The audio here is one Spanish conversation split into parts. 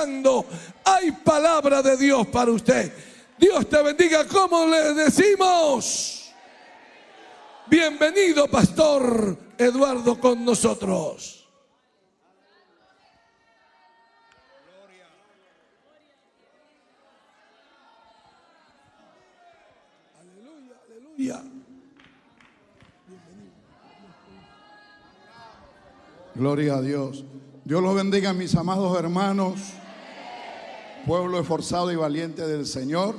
escuchando, hay palabra de Dios para usted. Dios te bendiga. ¿Cómo le decimos? Bienvenido, Pastor Eduardo, con nosotros. Aleluya, aleluya. Gloria a Dios. Dios los bendiga, mis amados hermanos, pueblo esforzado y valiente del Señor.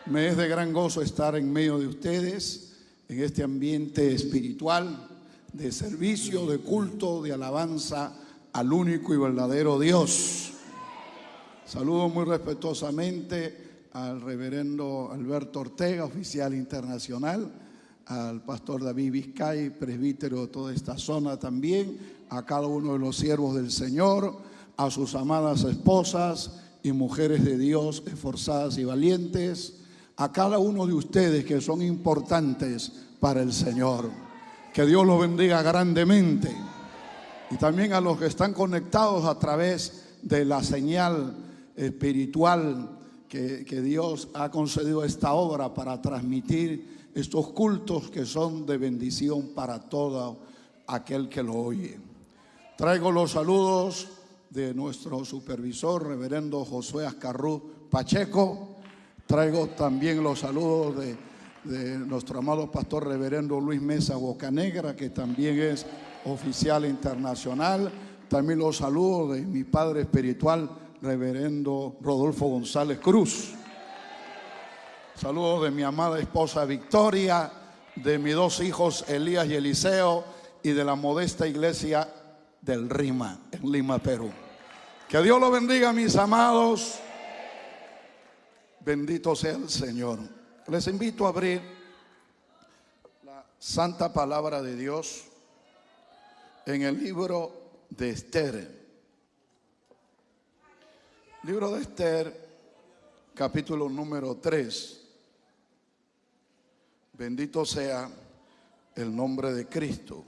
Me es de gran gozo estar en medio de ustedes en este ambiente espiritual de servicio, de culto, de alabanza al único y verdadero Dios. Saludo muy respetuosamente al reverendo Alberto Ortega, oficial internacional, al pastor David Vizcay, presbítero de toda esta zona también, a cada uno de los siervos del Señor, a sus amadas esposas y mujeres de Dios esforzadas y valientes, a cada uno de ustedes que son importantes para el Señor. Que Dios los bendiga grandemente. Y también a los que están conectados a través de la señal espiritual que Dios ha concedido a esta obra para transmitir estos cultos que son de bendición para todo aquel que lo oye. Traigo los saludos de nuestro supervisor, reverendo Josué Ascarrú Pacheco. Traigo también los saludos de nuestro amado pastor reverendo Luis Mesa Bocanegra, que también es oficial internacional. También los saludos de mi padre espiritual, reverendo Rodolfo González Cruz. Saludos de mi amada esposa Victoria, de mis dos hijos Elías y Eliseo, y de la modesta iglesia del Rima, en Lima, Perú. Que Dios los bendiga, mis amados. Bendito sea el Señor. Les invito a abrir la santa palabra de Dios en el libro de Esther. Libro de Esther, capítulo número 3. Bendito sea el nombre de Cristo.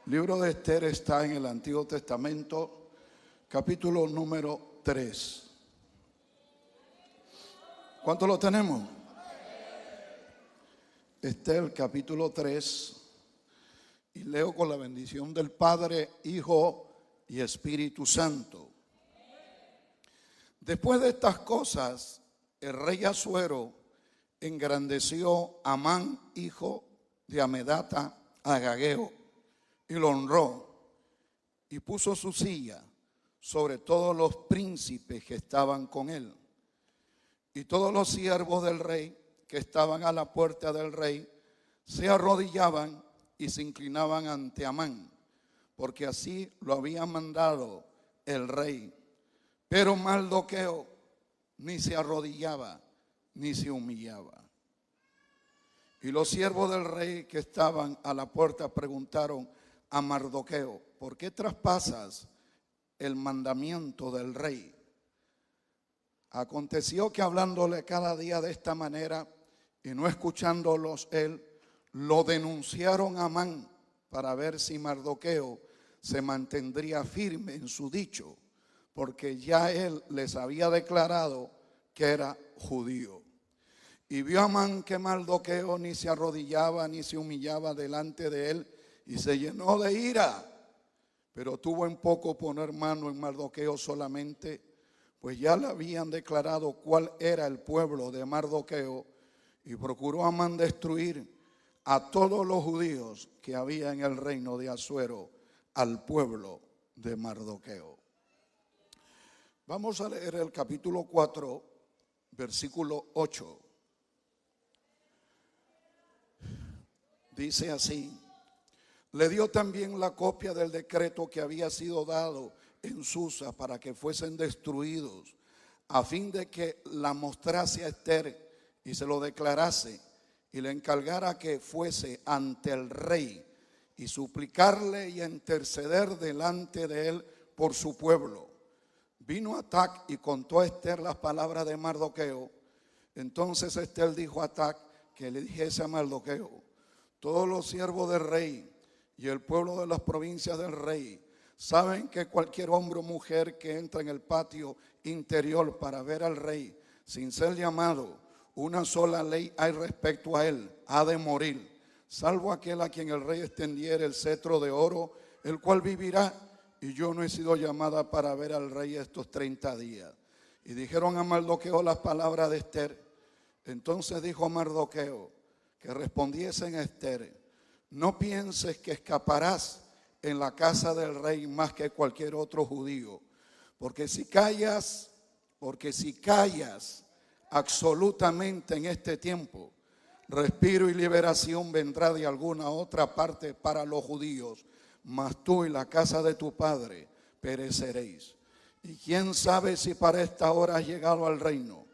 Libro de Esther está en el Antiguo Testamento, capítulo número 3. ¿Cuánto lo tenemos? Esther, capítulo 3. Y leo con la bendición del Padre, Hijo y Espíritu Santo. Después de estas cosas, el rey Asuero engrandeció a Amán, hijo de Amedata, Agageo, y lo honró, y puso su silla sobre todos los príncipes que estaban con él. Y todos los siervos del rey que estaban a la puerta del rey se arrodillaban y se inclinaban ante Amán, porque así lo había mandado el rey. Pero Mardoqueo ni se arrodillaba ni se humillaba. Y los siervos del rey que estaban a la puerta preguntaron a Mardoqueo: ¿por qué traspasas el mandamiento del rey? Aconteció que hablándole cada día de esta manera y no escuchándolos él, lo denunciaron a Amán para ver si Mardoqueo se mantendría firme en su dicho, porque ya él les había declarado que era judío. Y vio Amán que Mardoqueo ni se arrodillaba ni se humillaba delante de él, y se llenó de ira, pero tuvo en poco poner mano en Mardoqueo solamente, pues ya le habían declarado cuál era el pueblo de Mardoqueo, y procuró Amán destruir a todos los judíos que había en el reino de Asuero, al pueblo de Mardoqueo. Vamos a leer el capítulo 4, versículo 8. Dice así: le dio también la copia del decreto que había sido dado en Susa para que fuesen destruidos, a fin de que la mostrase a Esther y se lo declarase, y le encargara que fuese ante el rey y suplicarle y interceder delante de él por su pueblo. Vino Atac y contó a Esther las palabras de Mardoqueo. Entonces Esther dijo a Atac que le dijese a Mardoqueo: todos los siervos del rey y el pueblo de las provincias del rey Saben que cualquier hombre o mujer que entra en el patio interior para ver al rey sin ser llamado, una sola ley hay respecto a él: ha de morir, salvo aquel a quien el rey extendiera el cetro de oro, el cual vivirá. Y yo no he sido llamada para ver al rey estos 30 días. Y dijeron a Mardoqueo las palabras de Esther. Entonces dijo Mardoqueo que respondiesen a Esther: no pienses que escaparás en la casa del rey más que cualquier otro judío, porque si callas absolutamente en este tiempo, respiro y liberación vendrá de alguna otra parte para los judíos, mas tú y la casa de tu padre pereceréis. Y quién sabe si para esta hora has llegado al reino.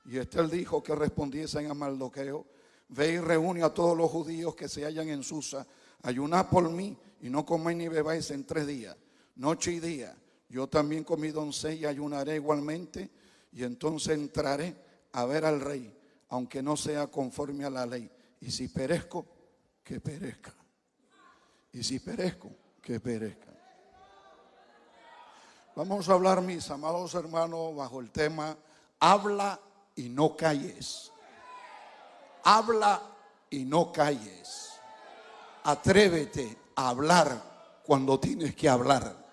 Y Esther dijo que respondiesen a Mardoqueo: ve y reúne a todos los judíos que se hallan en Susa, ayunad por mí y no comáis ni bebáis en 3 días, noche y día. Yo también con mi doncella ayunaré igualmente, y entonces entraré a ver al rey, aunque no sea conforme a la ley. Y si perezco, que perezca. Y si perezco, que perezca. Vamos a hablar, mis amados hermanos, bajo el tema: habla y no calles. Habla y no calles. Atrévete a hablar cuando tienes que hablar.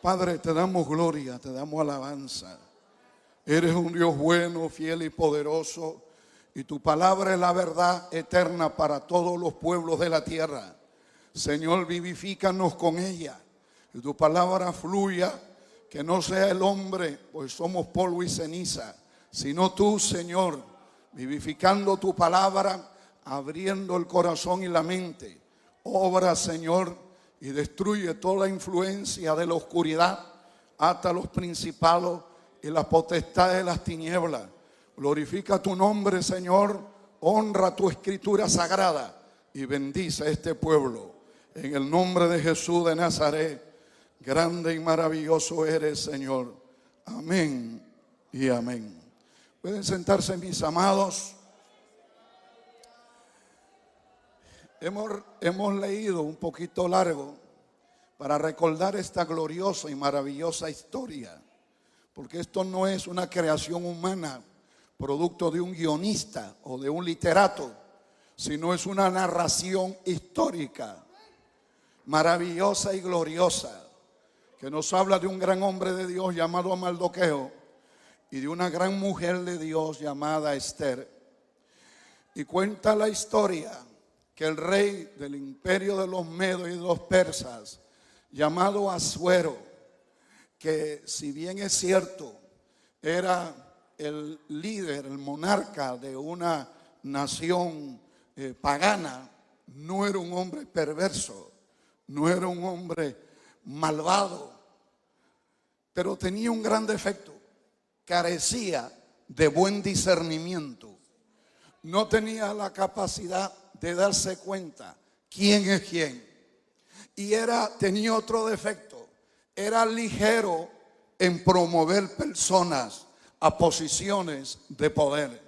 Padre, te damos gloria, te damos alabanza. Eres un Dios bueno, fiel y poderoso, y tu palabra es la verdad eterna para todos los pueblos de la tierra. Señor, vivifícanos con ella, y tu palabra fluya, que no sea el hombre, pues somos polvo y ceniza, sino tú, Señor, vivificando tu palabra, abriendo el corazón y la mente. Obra, Señor, y destruye toda influencia de la oscuridad, ata los principados y las potestades de las tinieblas. Glorifica tu nombre, Señor, honra tu escritura sagrada y bendice a este pueblo. En el nombre de Jesús de Nazaret, grande y maravilloso eres, Señor. Amén y amén. Pueden sentarse, mis amados. Hemos leído un poquito largo para recordar esta gloriosa y maravillosa historia, porque esto no es una creación humana, producto de un guionista o de un literato, sino es una narración histórica, maravillosa y gloriosa, que nos habla de un gran hombre de Dios llamado Mardoqueo y de una gran mujer de Dios llamada Esther. Y cuenta la historia que el rey del imperio de los medos y de los persas, llamado Asuero, que si bien es cierto, era el líder, el monarca de una nación pagana, no era un hombre perverso, no era un hombre malvado, pero tenía un gran defecto: carecía de buen discernimiento, no tenía la capacidad de darse cuenta quién es quién, y tenía otro defecto: era ligero en promover personas a posiciones de poder.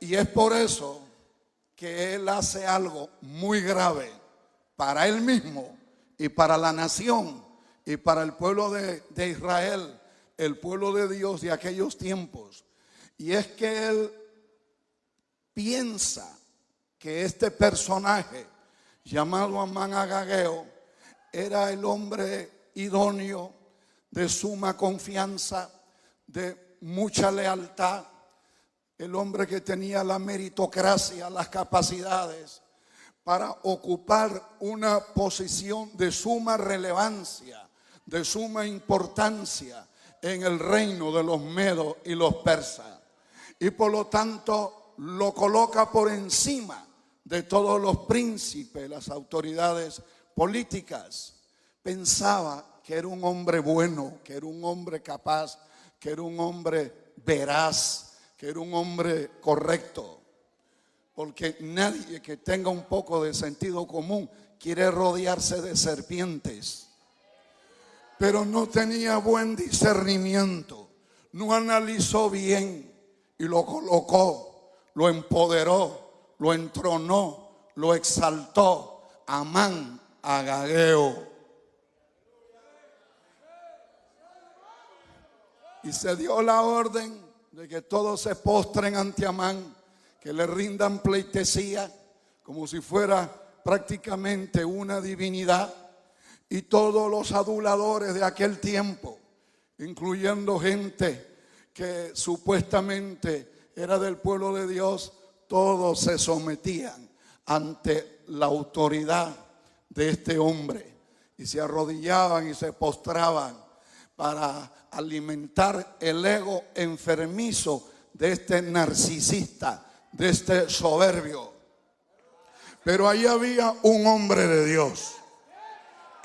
Y es por eso que él hace algo muy grave para él mismo y para la nación y para el pueblo de Israel, el pueblo de Dios de aquellos tiempos. Y es que él piensa que este personaje llamado Amán Agageo era el hombre idóneo, de suma confianza, de mucha lealtad, el hombre que tenía la meritocracia, las capacidades para ocupar una posición de suma relevancia, de suma importancia en el reino de los medos y los persas. Y por lo tanto lo coloca por encima de todos los príncipes, las autoridades políticas. Pensaba que era un hombre bueno, que era un hombre capaz, que era un hombre veraz, que era un hombre correcto. Porque nadie que tenga un poco de sentido común quiere rodearse de serpientes. Pero no tenía buen discernimiento, no analizó bien y lo colocó, lo empoderó, lo entronó, lo exaltó. Amán Agageo Y se dio la orden de que todos se postren ante Amán, que le rindan pleitesía, como si fuera prácticamente una divinidad. Y todos los aduladores de aquel tiempo, incluyendo gente que supuestamente era del pueblo de Dios, todos se sometían ante la autoridad de este hombre y se arrodillaban y se postraban para alimentar el ego enfermizo de este narcisista, de este soberbio. Pero ahí había un hombre de Dios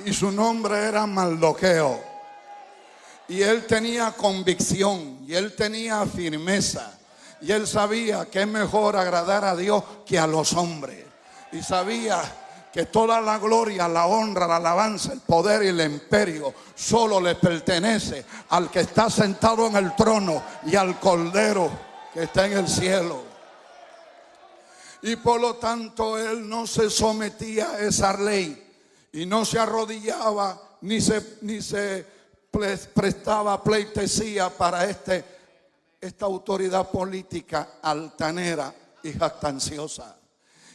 y su nombre era Mardoqueo, y él tenía convicción y él tenía firmeza y él sabía que es mejor agradar a Dios que a los hombres, y sabía que toda la gloria, la honra, la alabanza, el poder y el imperio solo le pertenece al que está sentado en el trono y al Cordero que está en el cielo. Y por lo tanto él no se sometía a esa ley y no se arrodillaba ni se prestaba pleitesía para esta autoridad política altanera y jactanciosa.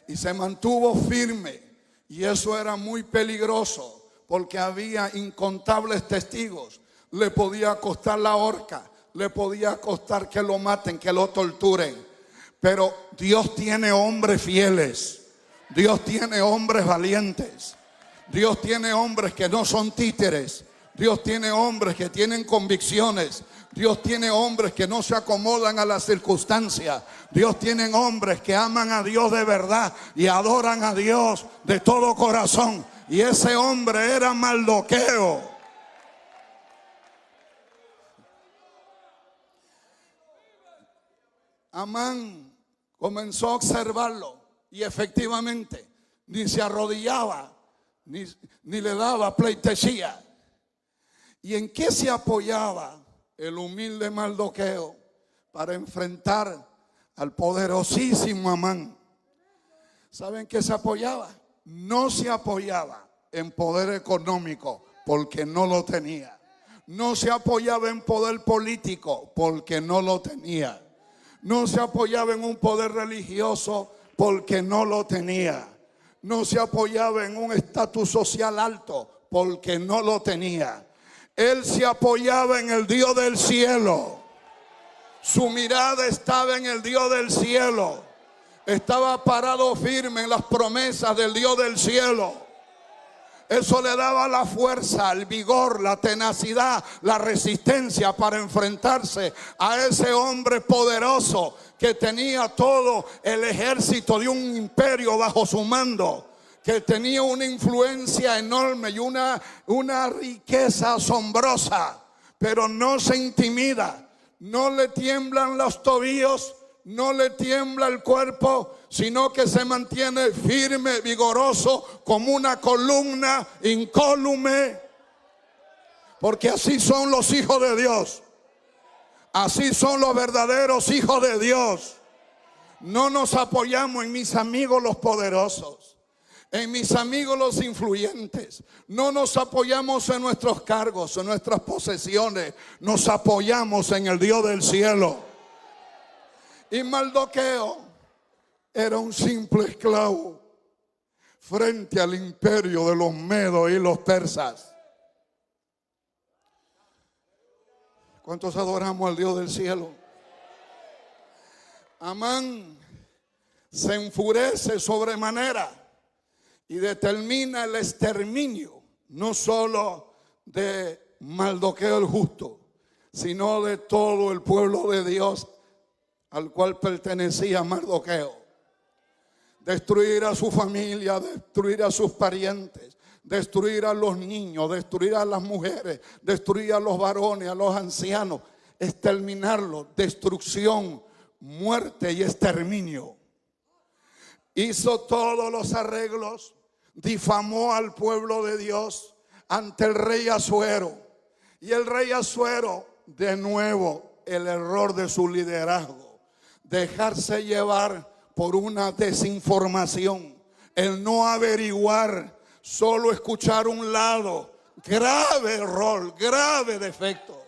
Y se mantuvo firme. Y eso era muy peligroso porque había incontables testigos. Le podía costar la horca, le podía costar que lo maten, que lo torturen. Pero Dios tiene hombres fieles, Dios tiene hombres valientes, Dios tiene hombres que no son títeres, Dios tiene hombres que tienen convicciones, Dios tiene hombres que no se acomodan a las circunstancias. Dios tiene hombres que aman a Dios de verdad y adoran a Dios de todo corazón. Y ese hombre era Mardoqueo. Amán comenzó a observarlo y efectivamente ni se arrodillaba ni le daba pleitesía. ¿Y en qué se apoyaba el humilde Mardoqueo para enfrentar al poderosísimo Amán? ¿Saben qué se apoyaba? No se apoyaba en poder económico porque no lo tenía. No se apoyaba en poder político porque no lo tenía. No se apoyaba en un poder religioso porque no lo tenía. No se apoyaba en un estatus social alto porque no lo tenía. Él se apoyaba en el Dios del cielo. Su mirada estaba en el Dios del cielo. Estaba parado firme en las promesas del Dios del cielo. Eso le daba la fuerza, el vigor, la tenacidad, la resistencia para enfrentarse a ese hombre poderoso que tenía todo el ejército de un imperio bajo su mando, que tenía una influencia enorme y una riqueza asombrosa, pero no se intimida, no le tiemblan los tobillos, no le tiembla el cuerpo, sino que se mantiene firme, vigoroso, como una columna incólume, porque así son los hijos de Dios, así son los verdaderos hijos de Dios. No nos apoyamos en mis amigos los poderosos, en mis amigos los influyentes. No nos apoyamos en nuestros cargos, en nuestras posesiones. Nos apoyamos en el Dios del cielo. Y Mardoqueo era un simple esclavo frente al imperio de los medos y los persas. ¿Cuántos adoramos al Dios del cielo? Amán se enfurece sobremanera y determina el exterminio, no solo de Mardoqueo el justo, sino de todo el pueblo de Dios al cual pertenecía Mardoqueo. Destruir a su familia, destruir a sus parientes, destruir a los niños, destruir a las mujeres, destruir a los varones, a los ancianos, exterminarlos, destrucción, muerte y exterminio. Hizo todos los arreglos, difamó al pueblo de Dios ante el rey Asuero. Y el rey Asuero, de nuevo, el error de su liderazgo, dejarse llevar por una desinformación, el no averiguar, solo escuchar un lado. Grave error, grave defecto.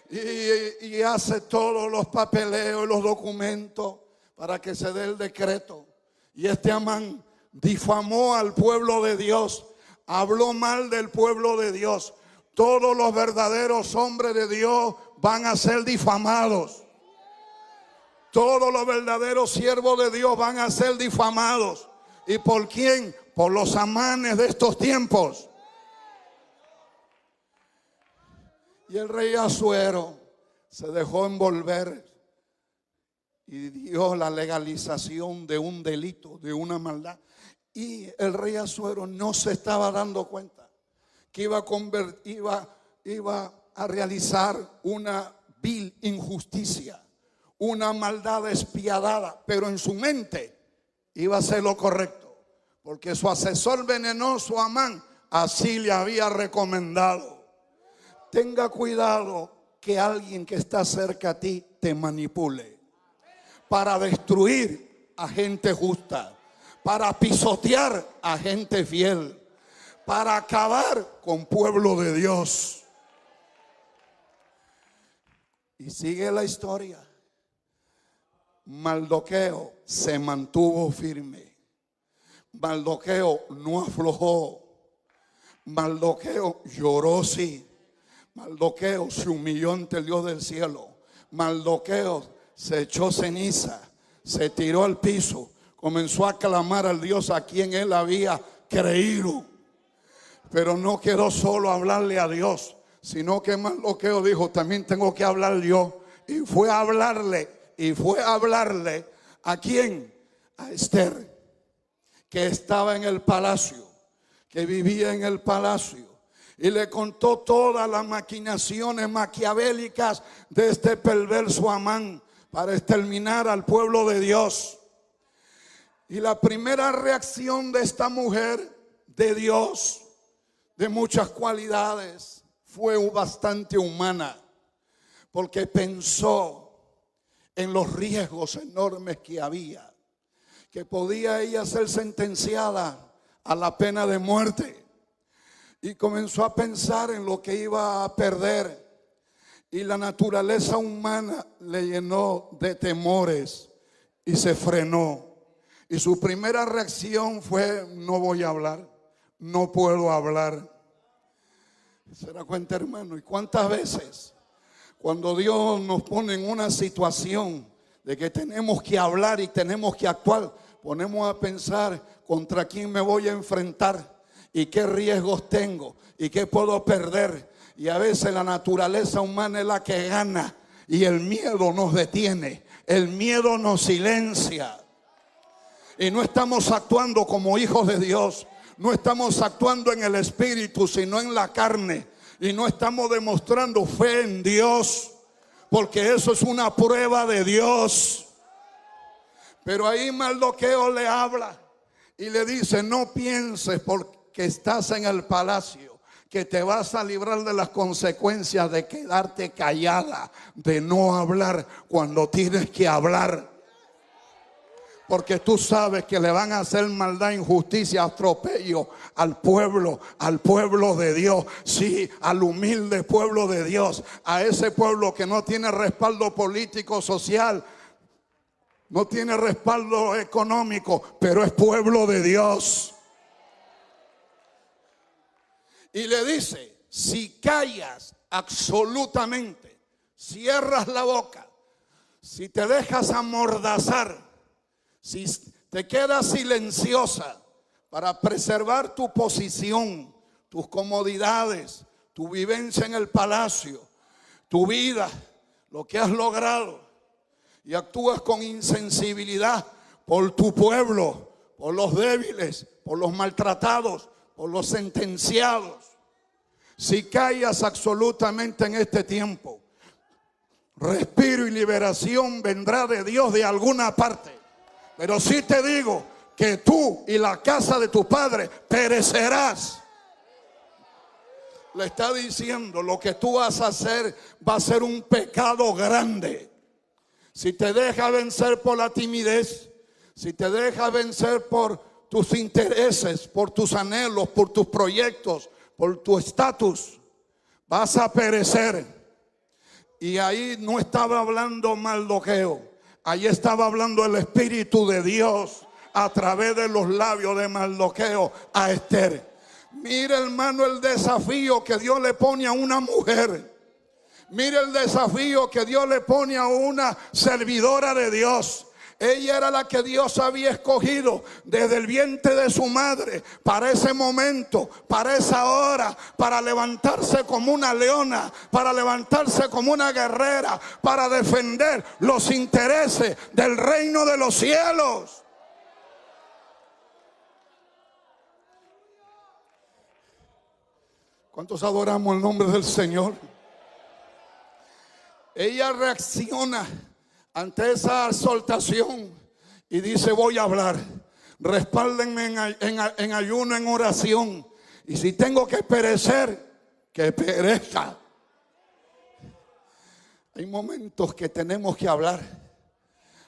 y hace todos los papeleos y los documentos para que se dé el decreto. Y este Amán difamó al pueblo de Dios, habló mal del pueblo de Dios. Todos los verdaderos hombres de Dios van a ser difamados. Todos los verdaderos siervos de Dios van a ser difamados. ¿Y por quién? Por los Amanes de estos tiempos. Y el rey Asuero se dejó envolver y dio la legalización de un delito, de una maldad. Y el rey Asuero no se estaba dando cuenta que iba a realizar una vil injusticia, una maldad despiadada, pero en su mente iba a hacer lo correcto, porque su asesor venenoso Amán así le había recomendado. Tenga cuidado que alguien que está cerca a ti te manipule para destruir a gente justa, para pisotear a gente fiel, para acabar con pueblo de Dios. Y sigue la historia. Mardoqueo se mantuvo firme. Mardoqueo no aflojó. Mardoqueo lloró, sí. Mardoqueo se humilló ante el Dios del cielo. Mardoqueo se echó ceniza, se tiró al piso, comenzó a clamar al Dios a quien él había creído. Pero no quedó solo hablarle a Dios, sino que Mardoqueo dijo, también tengo que hablar yo. Y fue a hablarle, ¿a quién? A Esther, que estaba en el palacio, que vivía en el palacio. Y le contó todas las maquinaciones maquiavélicas de este perverso Amán para exterminar al pueblo de Dios. Y la primera reacción de esta mujer de Dios, de muchas cualidades, fue bastante humana, porque pensó en los riesgos enormes que había, que podía ella ser sentenciada a la pena de muerte. Y comenzó a pensar en lo que iba a perder. Y la naturaleza humana le llenó de temores y se frenó. Y su primera reacción fue, no voy a hablar, no puedo hablar. ¿Se da cuenta, hermano? ¿Y cuántas veces cuando Dios nos pone en una situación de que tenemos que hablar y tenemos que actuar, ponemos a pensar contra quién me voy a enfrentar? ¿Y qué riesgos tengo? ¿Y qué puedo perder? Y a veces la naturaleza humana es la que gana y el miedo nos detiene, el miedo nos silencia. Y no estamos actuando como hijos de Dios, no estamos actuando en el espíritu, sino en la carne. Y no estamos demostrando fe en Dios, porque eso es una prueba de Dios. Pero ahí Mardoqueo le habla y le dice, no pienses porque estás en el palacio, que te vas a librar de las consecuencias de quedarte callada, de no hablar cuando tienes que hablar. Porque tú sabes que le van a hacer maldad, injusticia, atropello al pueblo de Dios. Sí, al humilde pueblo de Dios, a ese pueblo que no tiene respaldo político, social, no tiene respaldo económico, pero es pueblo de Dios. Y le dice, si callas absolutamente, cierras la boca, si te dejas amordazar, si te quedas silenciosa para preservar tu posición, tus comodidades, tu vivencia en el palacio, tu vida, lo que has logrado, y actúas con insensibilidad por tu pueblo, por los débiles, por los maltratados, por los sentenciados, si callas absolutamente en este tiempo, respiro y liberación vendrá de Dios de alguna parte. Pero sí te digo que tú y la casa de tu padre perecerás. Le está diciendo, lo que tú vas a hacer va a ser un pecado grande. Si te dejas vencer por la timidez, si te dejas vencer por tus intereses, por tus anhelos, por tus proyectos, por tu estatus, vas a perecer. Y ahí no estaba hablando Mardoqueo, ahí estaba hablando el Espíritu de Dios a través de los labios de Mardoqueo a Esther. Mire, hermano, el desafío que Dios le pone a una mujer. Mire el desafío que Dios le pone a una servidora de Dios. Ella era la que Dios había escogido desde el vientre de su madre para ese momento, para esa hora, para levantarse como una leona, para levantarse como una guerrera, para defender los intereses del reino de los cielos. ¿Cuántos adoramos el nombre del Señor? Ella reacciona ante esa exhortación y dice: voy a hablar, respáldenme en ayuno, en oración, y si tengo que perecer, que perezca. Hay momentos que tenemos que hablar,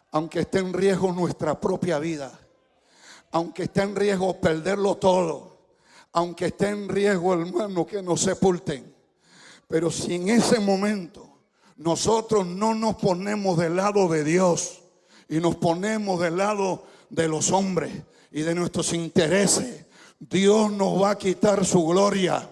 aunque esté en riesgo nuestra propia vida, aunque esté en riesgo perderlo todo, aunque esté en riesgo, hermano, que nos sepulten. Pero si en ese momento nosotros no nos ponemos del lado de Dios y nos ponemos del lado de los hombres y de nuestros intereses, Dios nos va a quitar su gloria,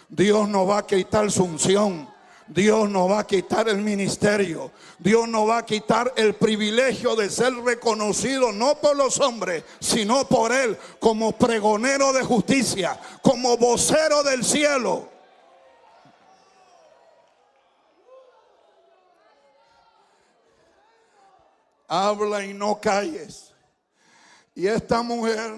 Dios nos va a quitar su unción, Dios nos va a quitar el ministerio, Dios nos va a quitar el privilegio de ser reconocido no por los hombres, sino por Él, como pregonero de justicia, como vocero del cielo. Habla y no calles. Y esta mujer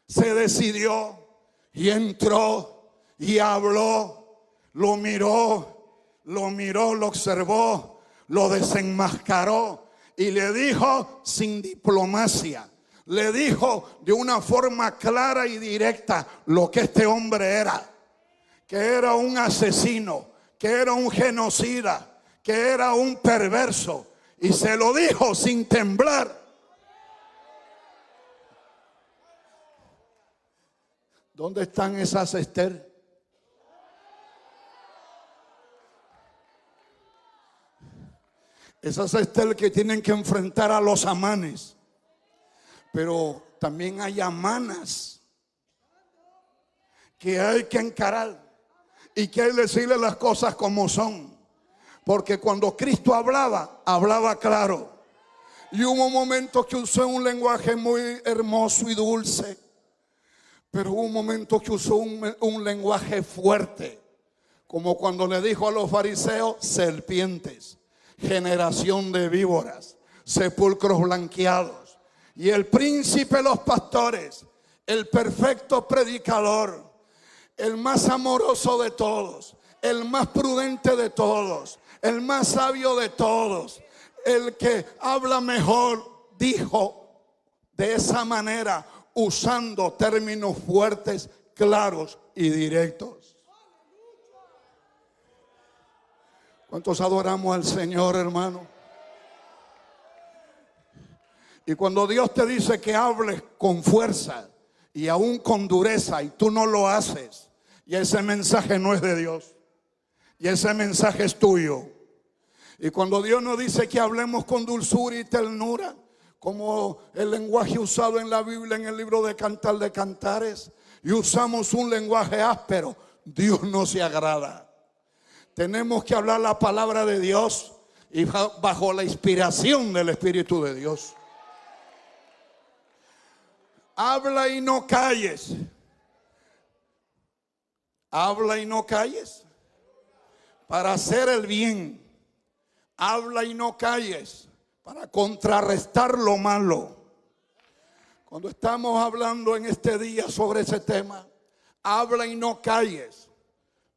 se decidió y entró y habló, lo miró, lo observó, lo desenmascaró y le dijo sin diplomacia, le dijo de una forma clara y directa lo que este hombre era, que era un asesino, que era un genocida, que era un perverso. Y se lo dijo sin temblar. ¿Dónde están esas Esther? Esas Esther que tienen que enfrentar a los Amanes. Pero también hay Amanas que hay que encarar y que hay que decirle las cosas como son. Porque cuando Cristo hablaba, hablaba claro. Y hubo momentos que usó un lenguaje muy hermoso y dulce. Pero hubo un momento que usó un lenguaje fuerte. Como cuando le dijo a los fariseos: serpientes, generación de víboras, sepulcros blanqueados. Y el príncipe de los pastores, el perfecto predicador, el más amoroso de todos, el más prudente de todos, el más sabio de todos, el que habla mejor, dijo de esa manera, usando términos fuertes, claros y directos. ¿Cuántos adoramos al Señor, hermano? Y cuando Dios te dice que hables con fuerza y aún con dureza y tú no lo haces, y ese mensaje no es de Dios, y ese mensaje es tuyo. Y cuando Dios nos dice que hablemos con dulzura y ternura, como el lenguaje usado en la Biblia en el libro de Cantar de Cantares, y usamos un lenguaje áspero, Dios no se agrada. Tenemos que hablar la palabra de Dios y bajo la inspiración del Espíritu de Dios. Habla y no calles. Habla y no calles. Para hacer el bien. Habla y no calles. Para contrarrestar lo malo. Cuando estamos hablando en este día sobre ese tema, habla y no calles,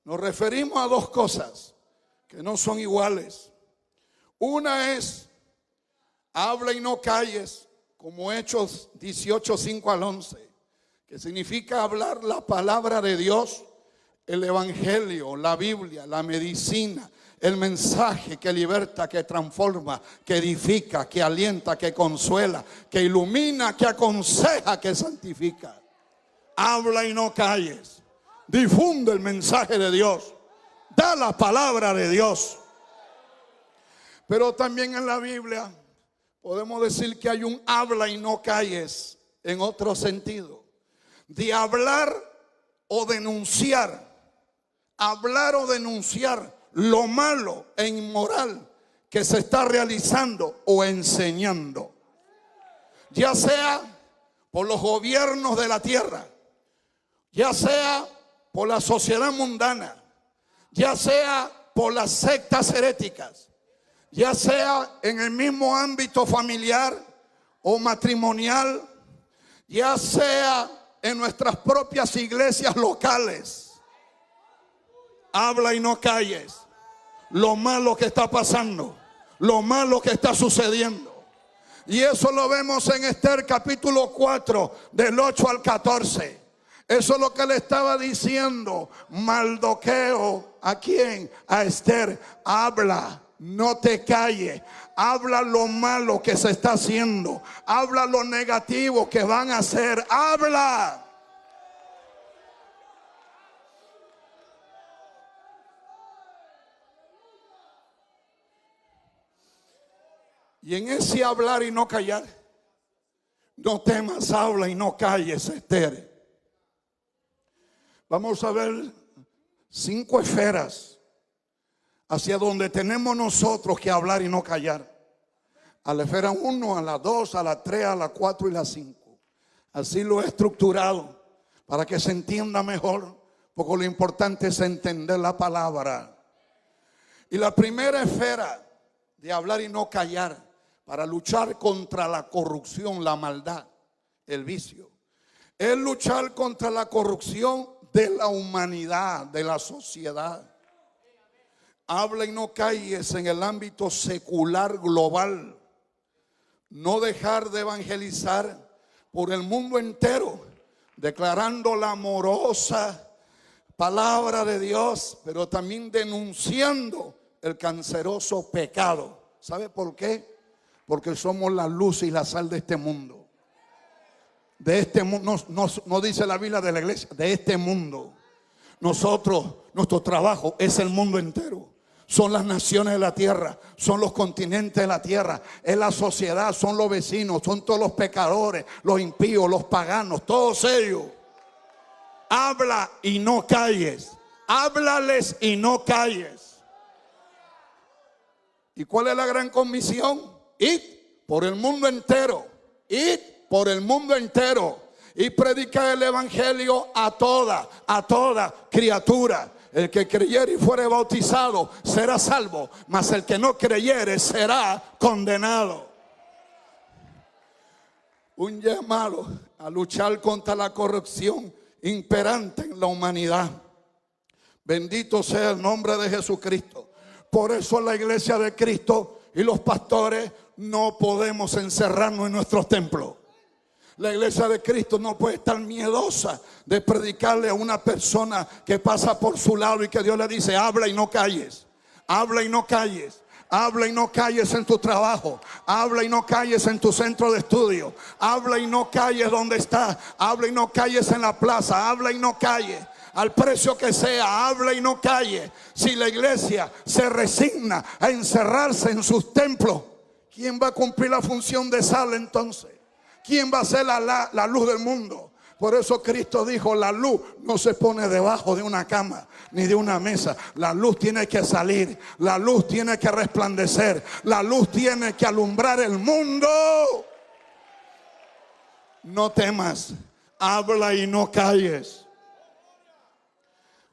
nos referimos a dos cosas que no son iguales. Una es, habla y no calles, como Hechos 18, 5 al 11, que significa hablar la palabra de Dios, el evangelio, la Biblia, la medicina, el mensaje que liberta, que transforma, que edifica, que alienta, que consuela, que ilumina, que aconseja, que santifica. Habla y no calles. Difunde el mensaje de Dios. Da la palabra de Dios. Pero también en la Biblia podemos decir que hay un habla y no calles en otro sentido. De hablar o denunciar. Hablar o denunciar lo malo e inmoral que se está realizando o enseñando. Ya sea por los gobiernos de la tierra, ya sea por la sociedad mundana, ya sea por las sectas heréticas, ya sea en el mismo ámbito familiar o matrimonial, ya sea en nuestras propias iglesias locales. Habla y no calles lo malo que está pasando, lo malo que está sucediendo. Y eso lo vemos en Esther capítulo 4 del 8 al 14. Eso es lo que le estaba diciendo Mardoqueo. ¿A quién? A Esther. Habla, no te calles. Habla lo malo que se está haciendo. Habla lo negativo que van a hacer. Habla. Y en ese hablar y no callar, no temas, habla y no calles, Esther. Vamos a ver 5 esferas hacia donde tenemos nosotros que hablar y no callar. A la esfera 1, a la 2, a la 3, a la 4 y la 5. Así lo he estructurado para que se entienda mejor, porque lo importante es entender la palabra. Y la primera esfera de hablar y no callar, para luchar contra la corrupción, la maldad, el vicio, es luchar contra la corrupción de la humanidad, de la sociedad. Habla y no calles en el ámbito secular global. No dejar de evangelizar por el mundo entero, declarando la amorosa palabra de Dios, pero también denunciando el canceroso pecado. ¿Sabe por qué? Porque somos la luz y la sal de este mundo. De este mundo, no dice la Biblia de la iglesia, de este mundo. Nosotros, nuestro trabajo es el mundo entero. Son las naciones de la tierra, son los continentes de la tierra, es la sociedad, son los vecinos, son todos los pecadores, los impíos, los paganos, todos ellos. Habla y no calles. Háblales y no calles. ¿Y cuál es la gran comisión? Id por el mundo entero. Id por el mundo entero y predicar el evangelio a toda criatura. El que creyere y fuere bautizado será salvo, mas el que no creyere será condenado. Un llamado a luchar contra la corrupción imperante en la humanidad. Bendito sea el nombre de Jesucristo. Por eso la iglesia de Cristo y los pastores no podemos encerrarnos en nuestros templos. La iglesia de Cristo no puede estar miedosa de predicarle a una persona que pasa por su lado y que Dios le dice: habla y no calles, habla y no calles. Habla y no calles en tu trabajo. Habla y no calles en tu centro de estudio. Habla y no calles donde estás. Habla y no calles en la plaza. Habla y no calles. Al precio que sea, habla y no calles. Si la iglesia se resigna a encerrarse en sus templos, ¿quién va a cumplir la función de sal entonces? ¿Quién va a ser la luz del mundo? Por eso Cristo dijo: la luz no se pone debajo de una cama ni de una mesa. La luz tiene que salir, la luz tiene que resplandecer, la luz tiene que alumbrar el mundo. No temas, habla y no calles.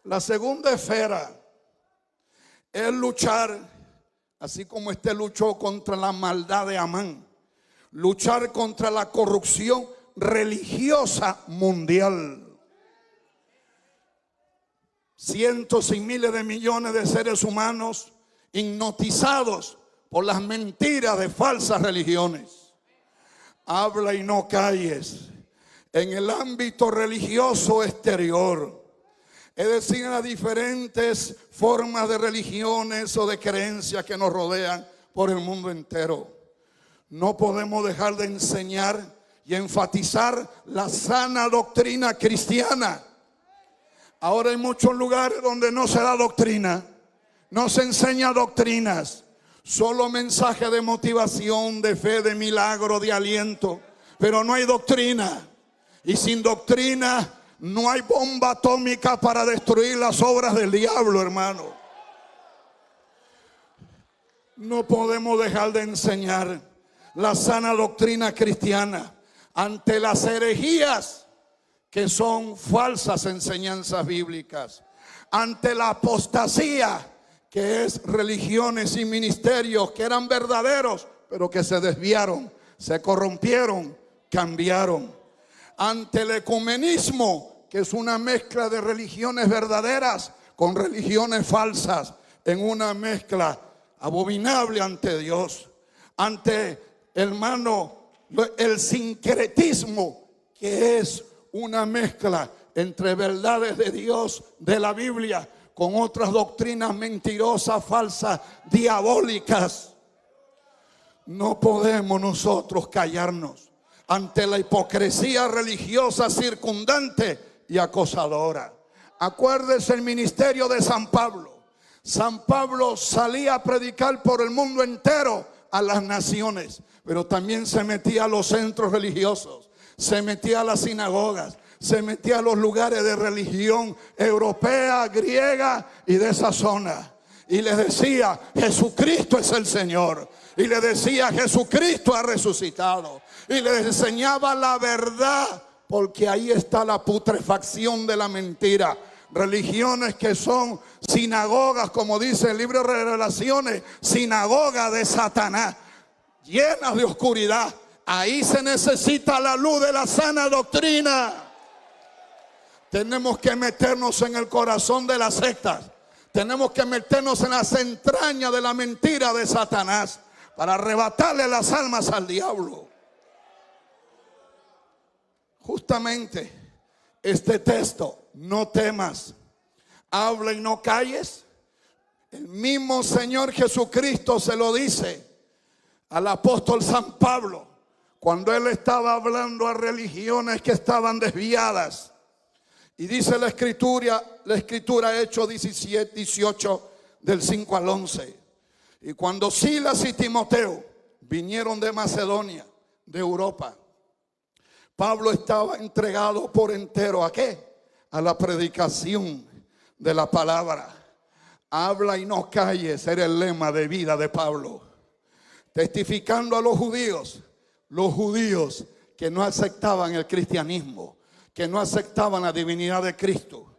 La segunda esfera es luchar, así como este luchó contra la maldad de Amán, luchar contra la corrupción religiosa mundial. Cientos y miles de millones de seres humanos hipnotizados por las mentiras de falsas religiones. Habla y no calles en el ámbito religioso exterior, es decir, en las diferentes formas de religiones o de creencias que nos rodean por el mundo entero. No podemos dejar de enseñar y enfatizar la sana doctrina cristiana. Ahora hay muchos lugares donde no se da doctrina, no se enseña doctrinas, Solo mensaje de motivación, de fe, de milagro, de aliento. Pero no hay doctrina. Y sin doctrina no hay bomba atómica para destruir las obras del diablo, hermano. No podemos dejar de enseñar la sana doctrina cristiana ante las herejías que son falsas enseñanzas bíblicas, ante la apostasía que es religiones y ministerios que eran verdaderos pero que se desviaron, se corrompieron, cambiaron, ante el ecumenismo que es una mezcla de religiones verdaderas con religiones falsas en una mezcla abominable ante Dios, ante, hermano, el sincretismo que es una mezcla entre verdades de Dios, de la Biblia, con otras doctrinas mentirosas, falsas, diabólicas. No podemos nosotros callarnos ante la hipocresía religiosa circundante y acosadora. Acuérdese el ministerio de San Pablo. San Pablo salía a predicar por el mundo entero a las naciones, pero también se metía a los centros religiosos, se metía a las sinagogas, se metía a los lugares de religión europea, griega y de esa zona. Y les decía, Jesucristo es el Señor. Y le decía, Jesucristo ha resucitado. Y les enseñaba la verdad, porque ahí está la putrefacción de la mentira. Religiones que son sinagogas, como dice el libro de Revelaciones, sinagoga de Satanás, llenas de oscuridad. Ahí se necesita la luz de la sana doctrina. Tenemos que meternos en el corazón de las sectas. Tenemos que meternos en las entrañas de la mentira de Satanás para arrebatarle las almas al diablo. Justamente este texto, no temas, habla y no calles. El mismo Señor Jesucristo se lo dice al apóstol San Pablo cuando él estaba hablando a religiones que estaban desviadas. Y dice la escritura Hechos 17, 18 del 5 al 11. Y cuando Silas y Timoteo vinieron de Macedonia, de Europa, Pablo estaba entregado por entero ¿a qué? A la predicación de la palabra. Habla y no calles era el lema de vida de Pablo, testificando a los judíos que no aceptaban el cristianismo, que no aceptaban la divinidad de Cristo,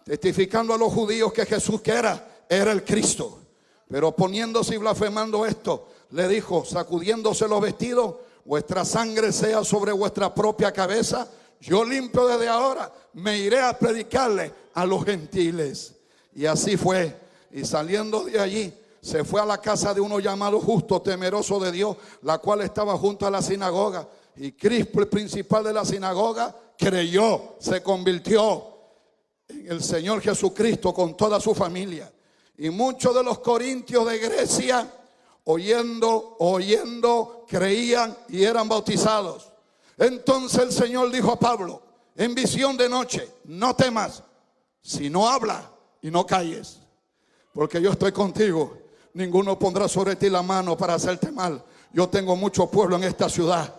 testificando a los judíos que Jesús que era el Cristo. Pero poniéndose y blasfemando esto, le dijo, sacudiéndose los vestidos, vuestra sangre sea sobre vuestra propia cabeza. Yo limpio desde ahora, me iré a predicarle a los gentiles. Y así fue. Y saliendo de allí, se fue a la casa de uno llamado Justo, temeroso de Dios, la cual estaba junto a la sinagoga. Y Crispo, el principal de la sinagoga, creyó, se convirtió en el Señor Jesucristo con toda su familia. Y muchos de los corintios de Grecia, oyendo, creían y eran bautizados. Entonces el Señor dijo a Pablo en visión de noche, no temas, sino habla y no calles, porque yo estoy contigo. Ninguno pondrá sobre ti la mano para hacerte mal. Yo tengo mucho pueblo en esta ciudad.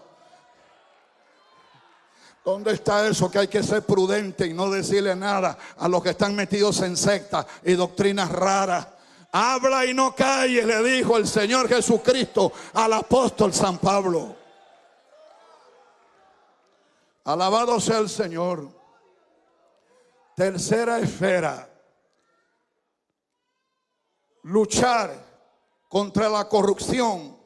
¿Dónde está eso que hay que ser prudente y no decirle nada a los que están metidos en sectas y doctrinas raras? Habla y no calles, le dijo el Señor Jesucristo al apóstol San Pablo. Alabado sea el Señor. Tercera esfera: luchar contra la corrupción